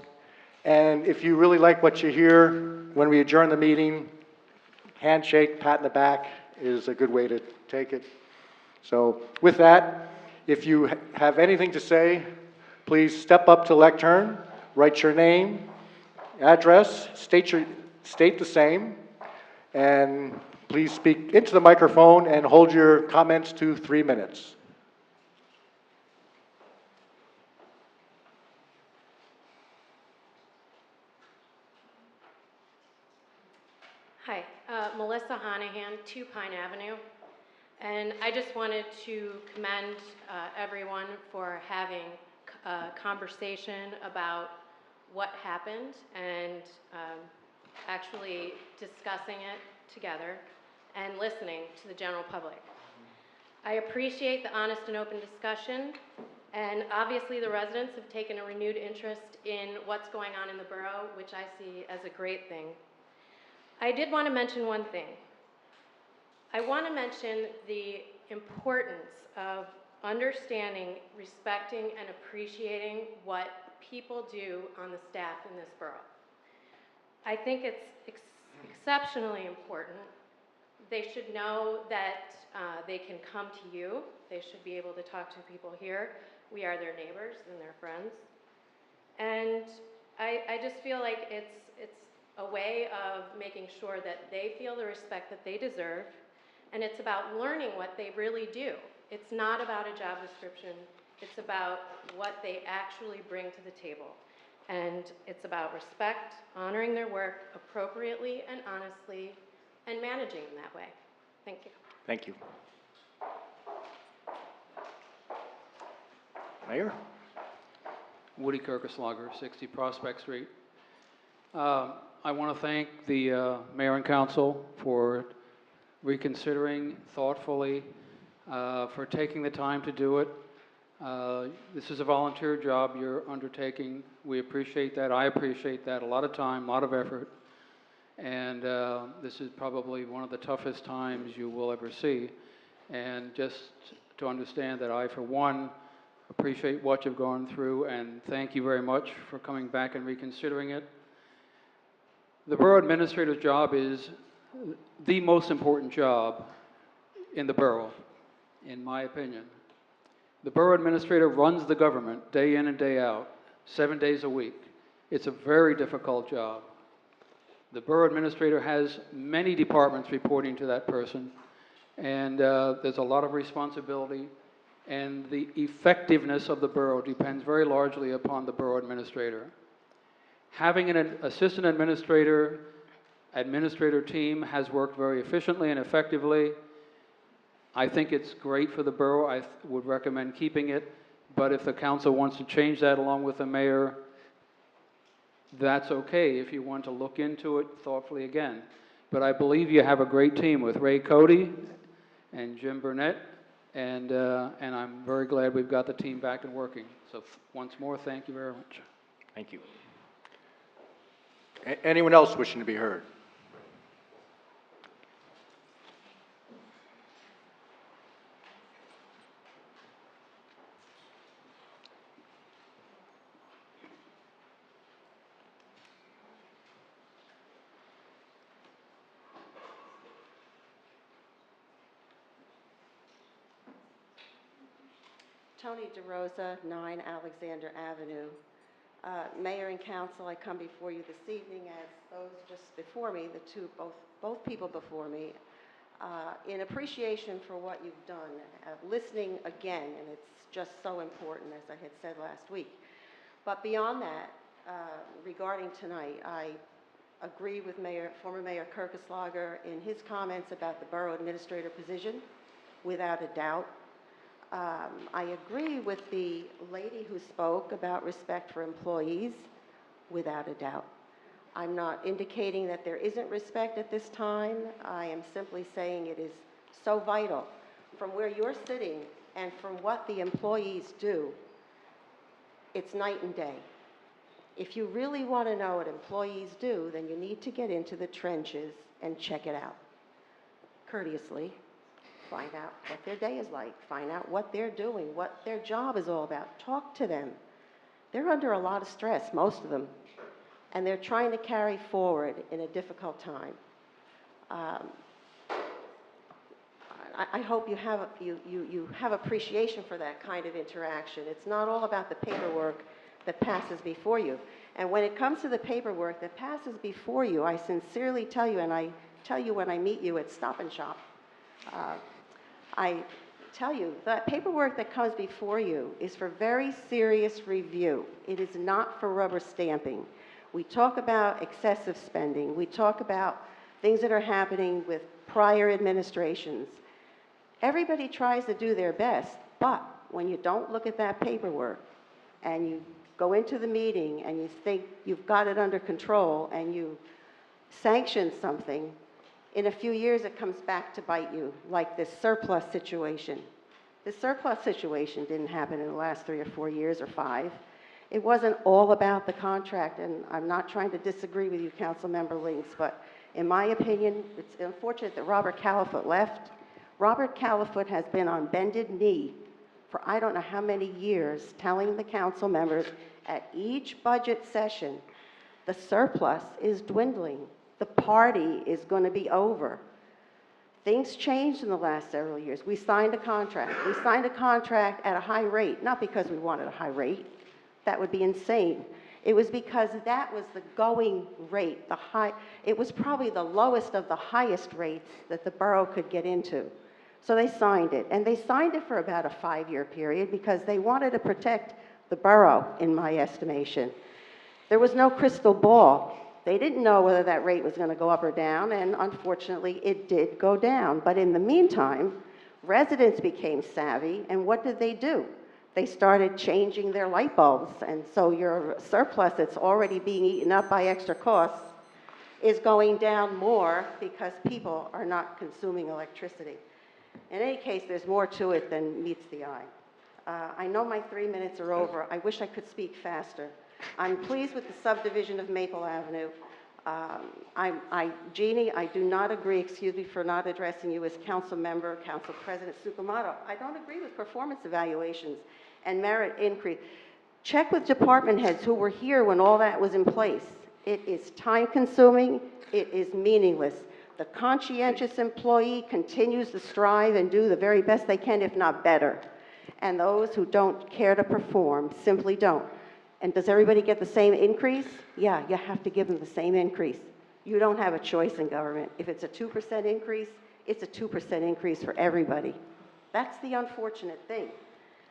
and if you really like what you hear, when we adjourn the meeting, handshake, pat in the back is a good way to take it. So with that, if you have anything to say, please step up to the lectern, write your name, address, state the same, and please speak into the microphone and hold your comments to 3 minutes. Hi, Melissa Honahan, 2 Pine Avenue. And I just wanted to commend everyone for having a conversation about what happened and actually discussing it together and listening to the general public. I appreciate the honest and open discussion, and obviously the residents have taken a renewed interest in what's going on in the borough, which I see as a great thing. I did want to mention one thing. I want to mention the importance of understanding, respecting, and appreciating what people do on the staff in this borough. I think it's exceptionally important. They should know that they can come to you. They should be able to talk to people here. We are their neighbors and their friends. And I just feel like it's a way of making sure that they feel the respect that they deserve, and it's about learning what they really do. It's not about a job description. It's about what they actually bring to the table. And it's about respect, honoring their work appropriately and honestly, and managing them that way. Thank you. Thank you. Mayor? Woody Kirkeslager, 60 Prospect Street. I want to thank the mayor and council for reconsidering thoughtfully, for taking the time to do it. This is a volunteer job you're undertaking. We appreciate that. I appreciate that. A lot of time, a lot of effort. And this is probably one of the toughest times you will ever see. And just to understand that I, for one, appreciate what you've gone through, and thank you very much for coming back and reconsidering it. The borough administrator's job is the most important job in the borough, in my opinion. The borough administrator runs the government day in and day out, 7 days a week. It's a very difficult job. The borough administrator has many departments reporting to that person, and there's a lot of responsibility, and the effectiveness of the borough depends very largely upon the borough administrator. Having an assistant administrator team has worked very efficiently and effectively. I think it's great for the borough. I would recommend keeping it, but if the council wants to change that along with the mayor, that's okay if you want to look into it thoughtfully again. But I believe you have a great team with Ray Cody and Jim Burnett, and I'm very glad we've got the team back and working. So once more, thank you very much. Thank you. Anyone else wishing to be heard? Tony DeRosa, 9 Alexander Avenue. Mayor and council, I come before you this evening as those just before me, both people before me, in appreciation for what you've done, listening again, and it's just so important, as I had said last week. But beyond that, regarding tonight, I agree with former Mayor Kirkeslager in his comments about the borough administrator position, without a doubt. I agree with the lady who spoke about respect for employees, without a doubt. I'm not indicating that there isn't respect at this time. I am simply saying it is so vital. From where you're sitting and from what the employees do, it's night and day. If you really want to know what employees do, then you need to get into the trenches and check it out. Courteously. Find out what their day is like, find out what they're doing, what their job is all about. Talk to them. They're under a lot of stress, most of them, and they're trying to carry forward in a difficult time. I hope you have appreciation for that kind of interaction. It's not all about the paperwork that passes before you. And when it comes to the paperwork that passes before you, I sincerely tell you, and I tell you when I meet you at Stop and Shop, I tell you, that paperwork that comes before you is for very serious review. It is not for rubber stamping. We talk about excessive spending. We talk about things that are happening with prior administrations. Everybody tries to do their best, but when you don't look at that paperwork and you go into the meeting and you think you've got it under control and you sanction something, in a few years, it comes back to bite you, like this surplus situation. The surplus situation didn't happen in the last 3 or 4 years or 5. It wasn't all about the contract, and I'm not trying to disagree with you, Councilmember Links, but in my opinion, it's unfortunate that Robert Califoot left. Robert Califoot has been on bended knee for I don't know how many years, telling the council members at each budget session, the surplus is dwindling. The party is going to be over. Things changed in the last several years. We signed a contract. We signed a contract at a high rate, not because we wanted a high rate. That would be insane. It was because that was the going rate, it was probably the lowest of the highest rates that the borough could get into. So they signed it, and they signed it for about a 5-year period because they wanted to protect the borough, in my estimation. There was no crystal ball. They didn't know whether that rate was going to go up or down, and unfortunately, it did go down. But in the meantime, residents became savvy, and what did they do? They started changing their light bulbs, and so your surplus that's already being eaten up by extra costs is going down more because people are not consuming electricity. In any case, there's more to it than meets the eye. I know my 3 minutes are over. I wish I could speak faster. I'm pleased with the subdivision of Maple Avenue. Jeannie, I do not agree, excuse me for not addressing you as council member, Council President Sukumato. I don't agree with performance evaluations and merit increase. Check with department heads who were here when all that was in place. It is time consuming, it is meaningless. The conscientious employee continues to strive and do the very best they can, if not better. And those who don't care to perform simply don't. And does everybody get the same increase? Yeah, you have to give them the same increase. You don't have a choice in government. If it's a 2% increase, it's a 2% increase for everybody. That's the unfortunate thing.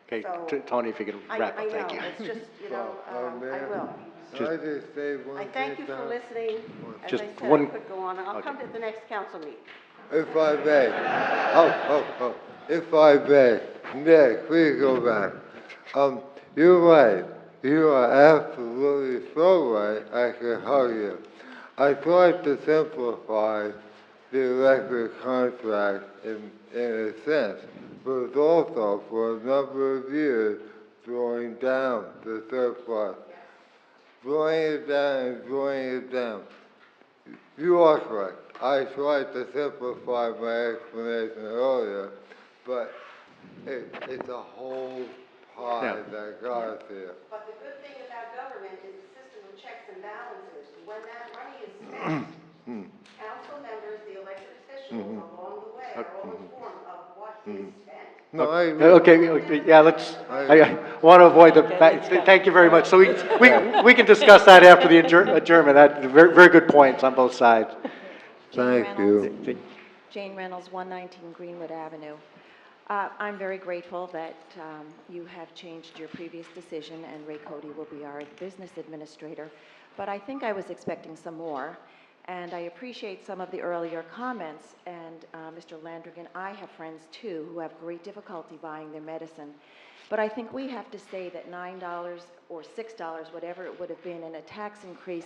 Okay, So, Tony, if you can wrap up, thank you. I know, it's just, you know, I Mayor, will. can I just say one I thing? thank you for listening. As Just I said, one- I could go on, and I'll come to the next council meeting. If I may. If I may. Nick, please go back. You're right. You are absolutely so right. I can hug you. I tried to simplify the electric contract in a sense, but it's also for a number of years drawing down the surplus. Drawing it down and drawing it down. You are correct. I tried to simplify my explanation earlier, but it's a whole pie that got us here. But the good thing about government is the system of checks and balances. When that money is spent, council members, the elected officials along the way are all informed of what is spent. No, I Okay, yeah, I want to avoid thank you very much. So we can discuss that after the adjournment. That, very, very good points on both sides. Thank you. Jane Reynolds, 119 Greenwood Avenue. I'm very grateful that you have changed your previous decision and Ray Cody will be our business administrator, but I think I was expecting some more. And I appreciate some of the earlier comments, and Mr. Landrigan, I have friends too who have great difficulty buying their medicine. But I think we have to say that $9 or $6, whatever it would have been in a tax increase,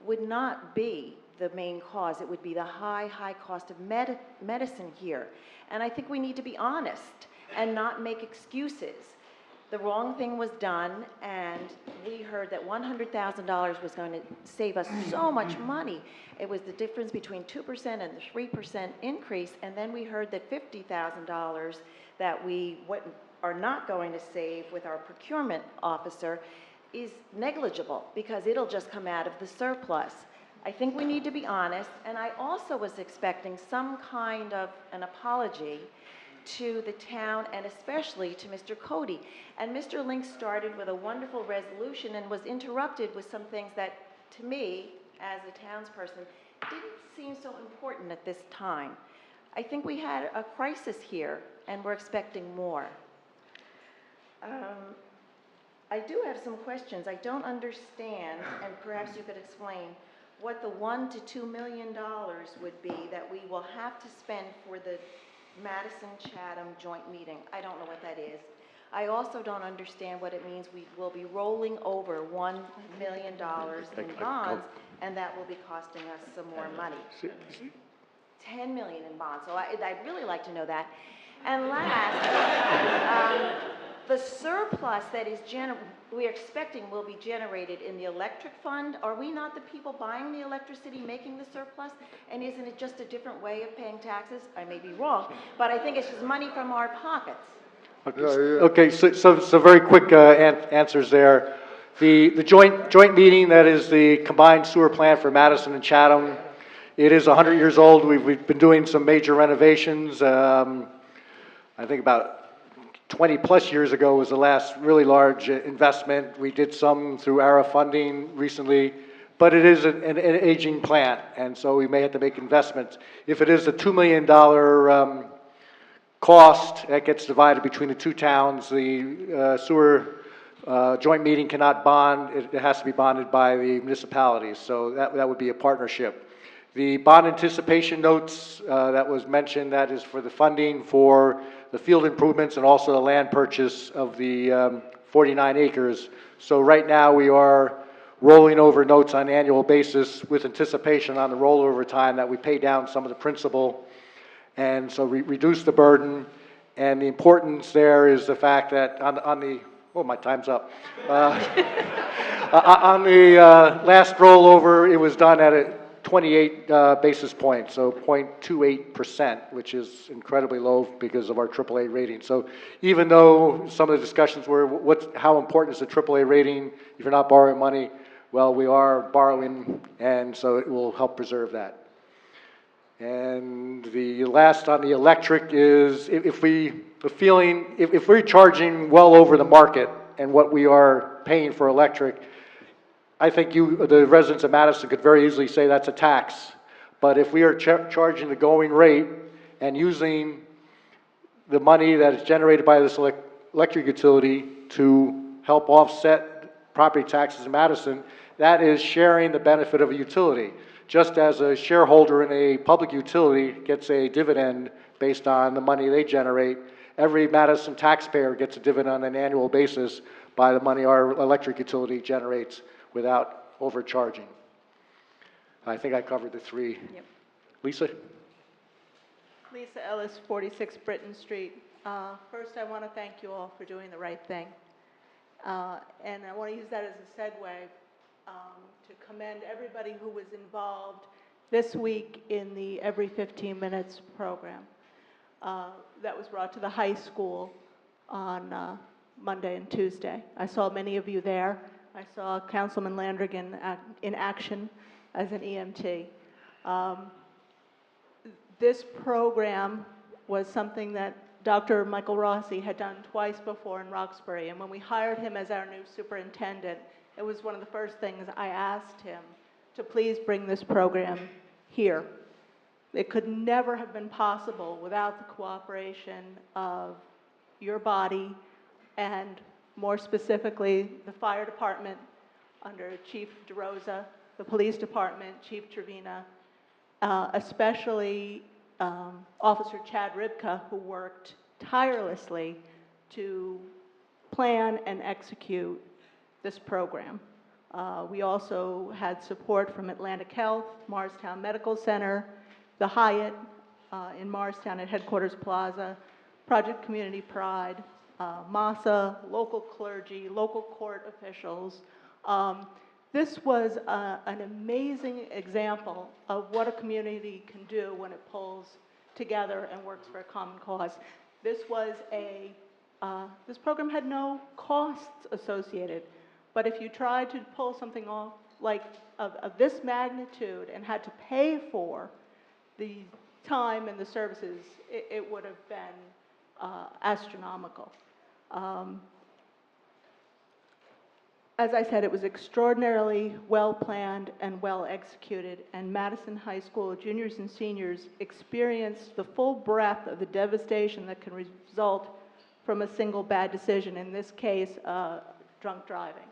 would not be the main cause. It would be the high cost of medicine here. And I think we need to be honest and not make excuses. The wrong thing was done, and we heard that $100,000 was going to save us so much money. It was the difference between 2% and the 3% increase, and then we heard that $50,000 that we are not going to save with our procurement officer is negligible because it'll just come out of the surplus. I think we need to be honest, and I also was expecting some kind of an apology to the town and especially to Mr. Cody. And Mr. Link started with a wonderful resolution and was interrupted with some things that, to me, as a townsperson, didn't seem so important at this time. I think we had a crisis here, and we're expecting more. I do have some questions. I don't understand, and perhaps you could explain, what the $1 to $2 million would be that we will have to spend for the Madison-Chatham joint meeting. I don't know what that is. I also don't understand what it means we will be rolling over $1 million in bonds, and that will be costing us some more money. $10 million in bonds, so I'd really like to know that. And last, the surplus that is we're expecting will be generated in the electric fund. Are we not the people buying the electricity making the surplus? And isn't it just a different way of paying taxes? I may be wrong, but I think it's just money from our pockets. Okay, so very quick answers there. The joint meeting, that is the combined sewer plant for Madison and Chatham, it is 100 years old. We've been doing some major renovations. I think about 20 plus years ago was the last really large investment. We did some through ARA funding recently, but it is an aging plant, and so we may have to make investments. If it is a $2 million cost, that gets divided between the two towns. The sewer joint meeting cannot bond. It has to be bonded by the municipalities, so that would be a partnership. The bond anticipation notes that was mentioned, that is for the funding for the field improvements and also the land purchase of the 49 acres. So right now we are rolling over notes on an annual basis with anticipation on the rollover time that we pay down some of the principal, and so reduce the burden. And the importance there is the fact that on the, oh, my time's up. On the last rollover, it was done at a 28 basis points, so 0.28%, which is incredibly low because of our AAA rating. So even though some of the discussions were how important is the AAA rating if you're not borrowing money, well, we are borrowing, and so it will help preserve that. And the last on the electric is if we're charging well over the market and what we are paying for electric, I think the residents of Madison could very easily say that's a tax. But if we are charging the going rate and using the money that is generated by this electric utility to help offset property taxes in Madison, that is sharing the benefit of a utility. Just as a shareholder in a public utility gets a dividend based on the money they generate, every Madison taxpayer gets a dividend on an annual basis by the money our electric utility generates without overcharging. I think I covered the three. Yep. Lisa? Lisa Ellis, 46 Britton Street. First, I want to thank you all for doing the right thing. And I want to use that as a segue to commend everybody who was involved this week in the Every 15 Minutes program that was brought to the high school on Monday and Tuesday. I saw many of you there. I saw Councilman Landrigan in action as an EMT. This program was something that Dr. Michael Rossi had done twice before in Roxbury, and when we hired him as our new superintendent, it was one of the first things I asked him to please bring this program here. It could never have been possible without the cooperation of your body and more specifically the fire department under Chief DeRosa, the police department, Chief Trevina, especially Officer Chad Ribka, who worked tirelessly to plan and execute this program. We also had support from Atlantic Health, Morristown Medical Center, the Hyatt in Morristown at Headquarters Plaza, Project Community Pride, MASA, local clergy, local court officials. This was an amazing example of what a community can do when it pulls together and works for a common cause. This program had no costs associated, but if you tried to pull something off like of this magnitude and had to pay for the time and the services, it would have been astronomical. As I said, it was extraordinarily well planned and well executed, and Madison High School juniors and seniors experienced the full breadth of the devastation that can result from a single bad decision, in this case, drunk driving.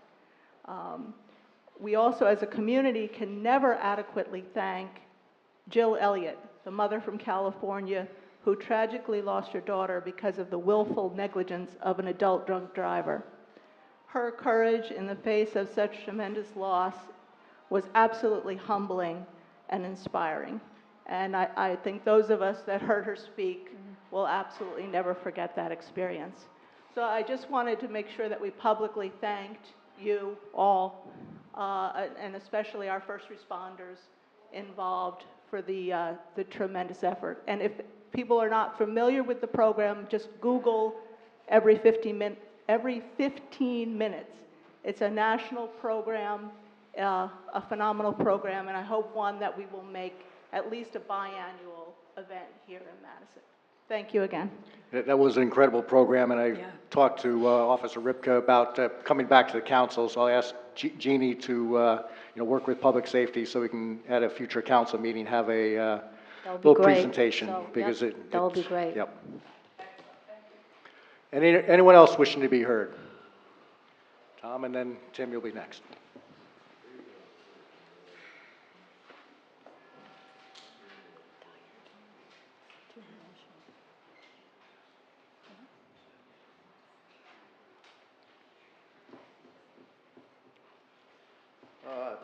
We also, as a community, can never adequately thank Jill Elliott, the mother from California, who tragically lost her daughter because of the willful negligence of an adult drunk driver. Her courage in the face of such tremendous loss was absolutely humbling and inspiring. And I think those of us that heard her speak will absolutely never forget that experience. So I just wanted to make sure that we publicly thanked you all, and especially our first responders involved for the tremendous effort. And if people are not familiar with the program, just Google every 15 minutes. It's a national program, a phenomenal program, and I hope one that we will make at least a biannual event here in Madison. Thank you again. That was an incredible program, and I talked to Officer Ripka about coming back to the council, so I'll ask Jeannie to work with public safety so we can, at a future council meeting, have a little presentation. So, because that would be great. Yep. Anyone else wishing to be heard? Tom, and then Tim, you'll be next.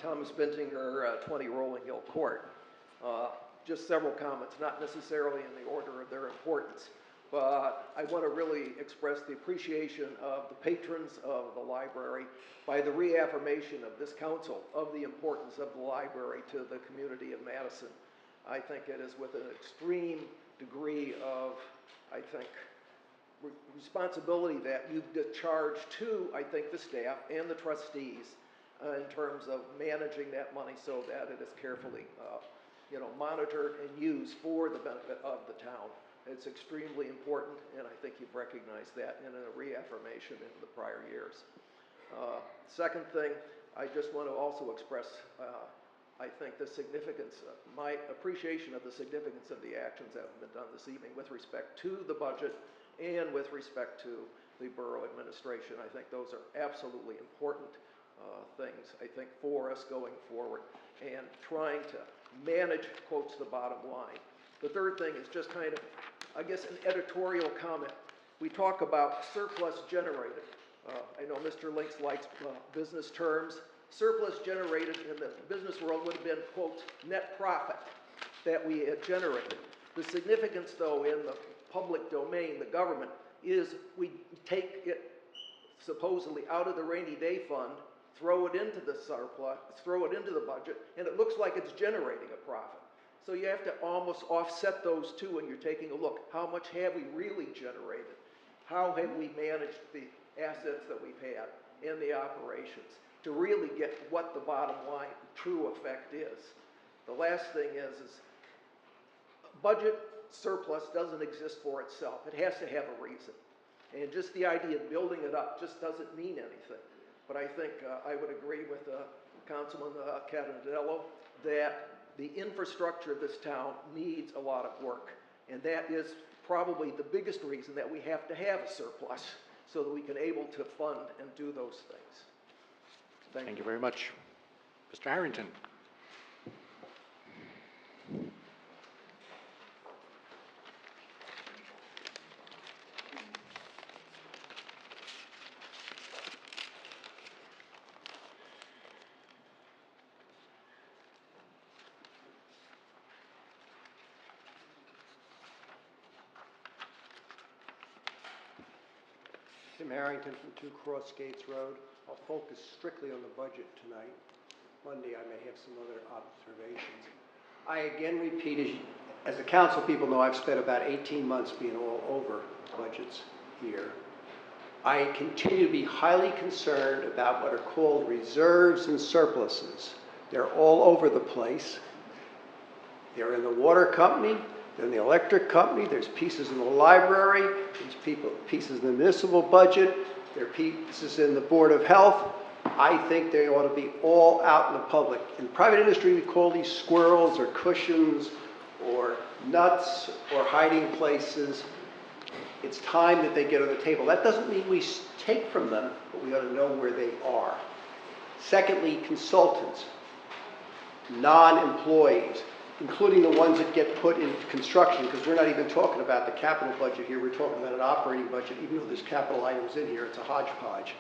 Thomas Bintinger, 20 Rolling Hill Court. Just several comments, not necessarily in the order of their importance, but I want to really express the appreciation of the patrons of the library by the reaffirmation of this council of the importance of the library to the community of Madison. I think it is with an extreme degree of, responsibility that you've discharged to, the staff and the trustees in terms of managing that money so that it is carefully monitored and used for the benefit of the town. It's extremely important, and I think you've recognized that in a reaffirmation in the prior years. Second thing, I just want to also express, I think, the significance, my appreciation of the significance of the actions that have been done this evening with respect to the budget and with respect to the borough administration. I think those are absolutely important things, I think, for us going forward and trying to manage, quotes, the bottom line. The third thing is just kind of, I guess, an editorial comment. We talk about surplus generated. I know Mr. Links likes business terms. Surplus generated in the business world would have been, quote, net profit that we had generated. The significance, though, in the public domain, the government, is we take it supposedly out of the rainy day fund, throw it into the surplus, throw it into the budget, and it looks like it's generating a profit. So you have to almost offset those two when you're taking a look. How much have we really generated? How have we managed the assets that we've had in the operations to really get what the bottom line true effect is? The last thing is budget surplus doesn't exist for itself. It has to have a reason. And just the idea of building it up just doesn't mean anything. But I think I would agree with Councilman Catadello that the infrastructure of this town needs a lot of work. And that is probably the biggest reason that we have to have a surplus so that we can able to fund and do those things. Thank you very much. Mr. Harrington. Tim Harrington from 2 Cross Gates Road. I'll focus strictly on the budget tonight. Monday I may have some other observations. I again repeat, as the council people know, I've spent about 18 months being all over budgets here. I continue to be highly concerned about what are called reserves and surpluses. They're all over the place. They're in the water company, they're in the electric company, there's pieces in the library, there's pieces in the municipal budget, there are pieces in the Board of Health. I think they ought to be all out in the public. In private industry, we call these squirrels or cushions or nuts or hiding places. It's time that they get on the table. That doesn't mean we take from them, but we ought to know where they are. Secondly, consultants, non-employees, including the ones that get put into construction, because we're not even talking about the capital budget here, we're talking about an operating budget. Even though there's capital items in here, it's a hodgepodge.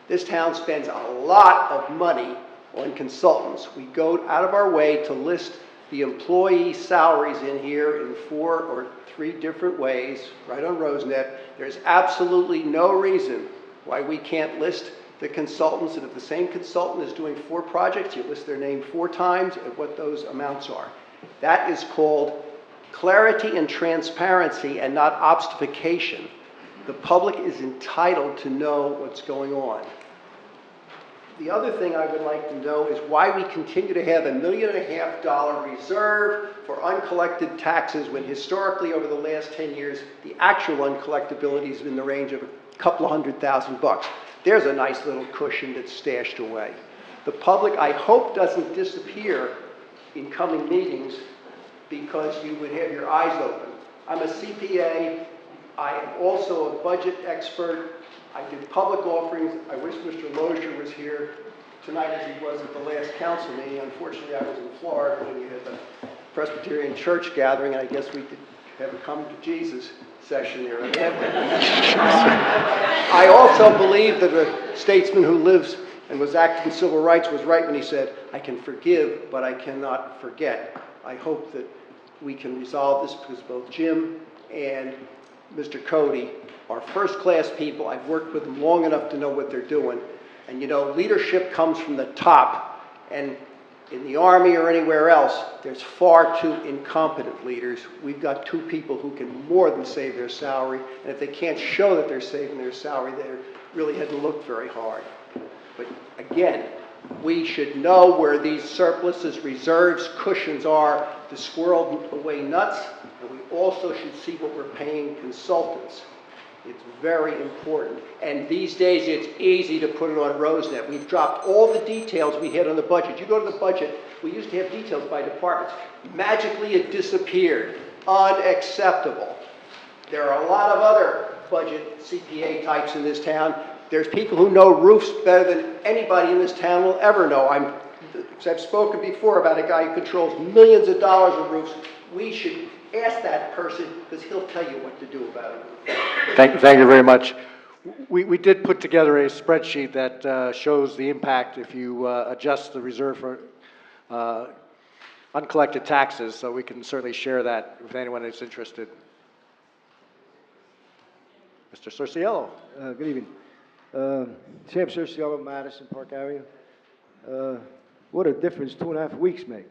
This town spends a lot of money on consultants. We go out of our way to list the employee salaries in here in 4 or 3 different ways, right on Rosenet. There's absolutely no reason why we can't list the consultants, and if the same consultant is doing 4 projects, you list their name 4 times and what those amounts are. That is called clarity and transparency and not obfuscation. The public is entitled to know what's going on. The other thing I would like to know is why we continue to have $1.5 million reserve for uncollected taxes when historically over the last 10 years, the actual uncollectability is in the range of a couple of $100,000. There's a nice little cushion that's stashed away. The public, I hope, doesn't disappear in coming meetings because you would have your eyes open. I'm a CPA. I am also a budget expert. I did public offerings. I wish Mr. Lozier was here tonight as he was at the last council meeting. Unfortunately, I was in Florida when you had the Presbyterian Church gathering, and I guess we could have a come to Jesus session there. I also believe that a statesman who lives and was active in civil rights was right when he said, I can forgive, but I cannot forget. I hope that we can resolve this because both Jim and Mr. Cody are first-class people. I've worked with them long enough to know what they're doing. And you know, leadership comes from the top. And in the Army or anywhere else, there's far too incompetent leaders. We've got 2 people who can more than save their salary. And if they can't show that they're saving their salary, they really hadn't looked very hard. But again, We should know where these surpluses, reserves, cushions are to squirrel away nuts, and we also should see what we're paying consultants. It's very important. And these days, it's easy to put it on Rosenet. We've dropped all the details we had on the budget. You go to the budget, we used to have details by departments. Magically, it disappeared. Unacceptable. There are a lot of other budget CPA types in this town. There's people who know roofs better than anybody in this town will ever know. I've spoken before about a guy who controls millions of dollars of roofs. We should ask that person because he'll tell you what to do about it. Thank you very much. We did put together a spreadsheet that shows the impact if you adjust the reserve for uncollected taxes, so we can certainly share that with anyone that's interested. Mr. Cerciello. Good evening. Sam Cerciello, Madison, Park Avenue. What a difference 2.5 weeks make.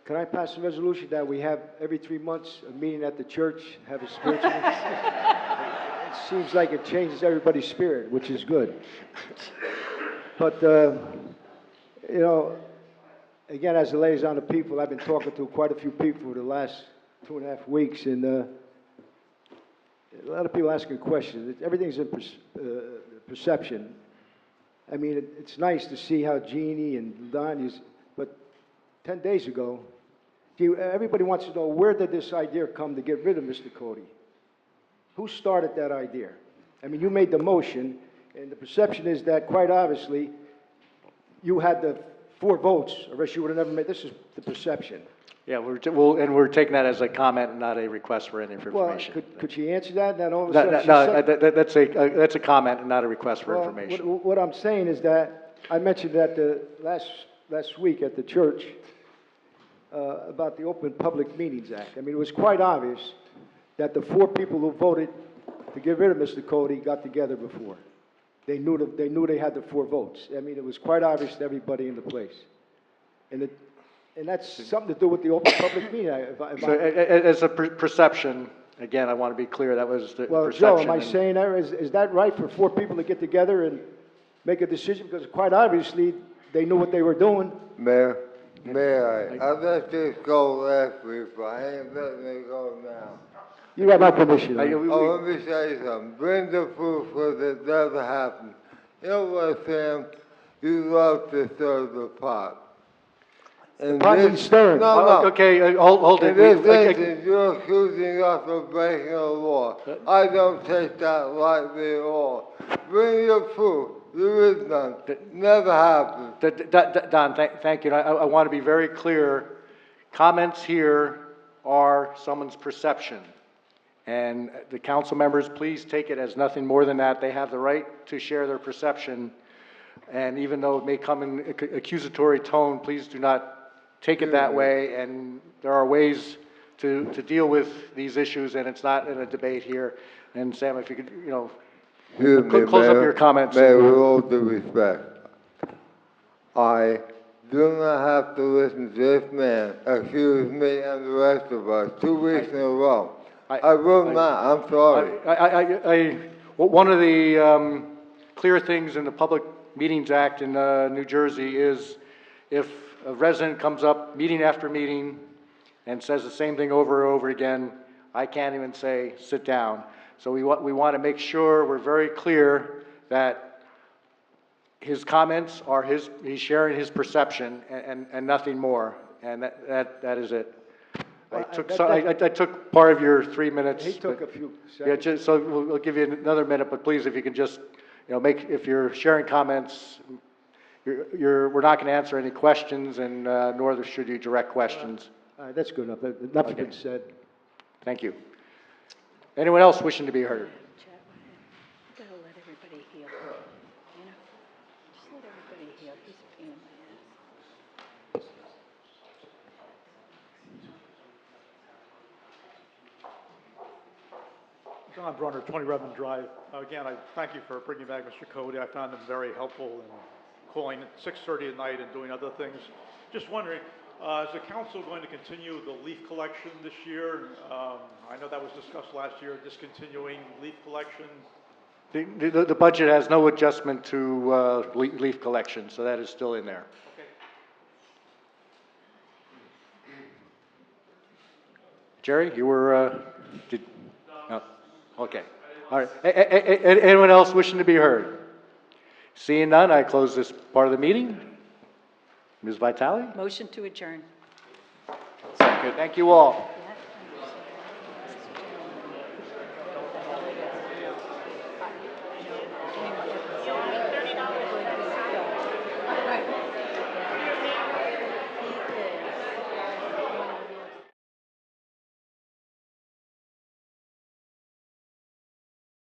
Can I pass a resolution that we have every 3 months a meeting at the church, have a spiritual? It seems like it changes everybody's spirit, which is good. But, you know, again, as a liaison of people, I've been talking to quite a few people for the last 2.5 weeks, and a lot of people asking questions. Everything's in perception. I mean, it's nice to see how Jeannie and Don is, but 10 days ago, everybody wants to know, where did this idea come to get rid of Mr. Cody? Who started that idea? I mean, you made the motion, and the perception is that, quite obviously, you had the 4 votes, or else you would have never made, this is the perception. Yeah, we're taking that as a comment and not a request for any information. Well, could she answer that? And then all of a sudden that's a comment and not a request for information. What I'm saying is that I mentioned that last week at the church about the Open Public Meetings Act. I mean, it was quite obvious that the 4 people who voted to get rid of Mr. Cody got together before. They knew they had the 4 votes. I mean, it was quite obvious to everybody in the place. And that's something to do with the Open Public Meeting Act. As a perception, again, I want to be clear, that was the perception. Well, Joe, am I saying that? Is that right for 4 people to get together and make a decision? Because quite obviously, they knew what they were doing. Mayor, I let this go last week, but I ain't letting it go now. You got my permission. Let me say something. Bring the proof because it never happened. You know what, Sam? You love to stir the pot. And Stern. No. Okay, hold it. In this instance, you're accusing us of breaking the law. I don't take that lightly at all. Bring your proof. There is none. Never happened. Don, thank you. I want to be very clear. Comments here are someone's perception. And the council members, please take it as nothing more than that. They have the right to share their perception. And even though it may come in accusatory tone, please do not take it that way. And there are ways to deal with these issues, and it's not in a debate here. And Sam, if you could, close up your comments. Mayor, with all due respect, I do not have to listen to this man accuse me and the rest of us 2 weeks in a row. I will not. I'm sorry. One of the clear things in the Public Meetings Act in New Jersey is if a resident comes up meeting after meeting and says the same thing over and over again, I can't even say, sit down. So we want to make sure we're very clear that his comments are he's sharing his perception and nothing more. And that is it. I took part of your 3 minutes. He took a few seconds. seconds. Yeah, so we'll give you another minute, but please, if you can just, if you're sharing comments, we're not going to answer any questions, and nor should you direct questions. That's good enough. Enough been said. Thank you. Anyone else wishing to be heard? You gotta let everybody heal. Just let everybody heal. He's a pain in my ass. John Brunner, 20 Redmond Drive. Again, I thank you for bringing back Mr. Cody. I found him very helpful in calling at 6:30 at night and doing other things. Just wondering, is the council going to continue the leaf collection this year? I know that was discussed last year, discontinuing leaf collection. The budget has no adjustment to leaf collection, so that is still in there. Jerry, you were, no, okay. All right. Anyone else wishing to be heard? Seeing none, I close this part of the meeting. Ms. Vitale? Motion to adjourn. Second. Thank you all.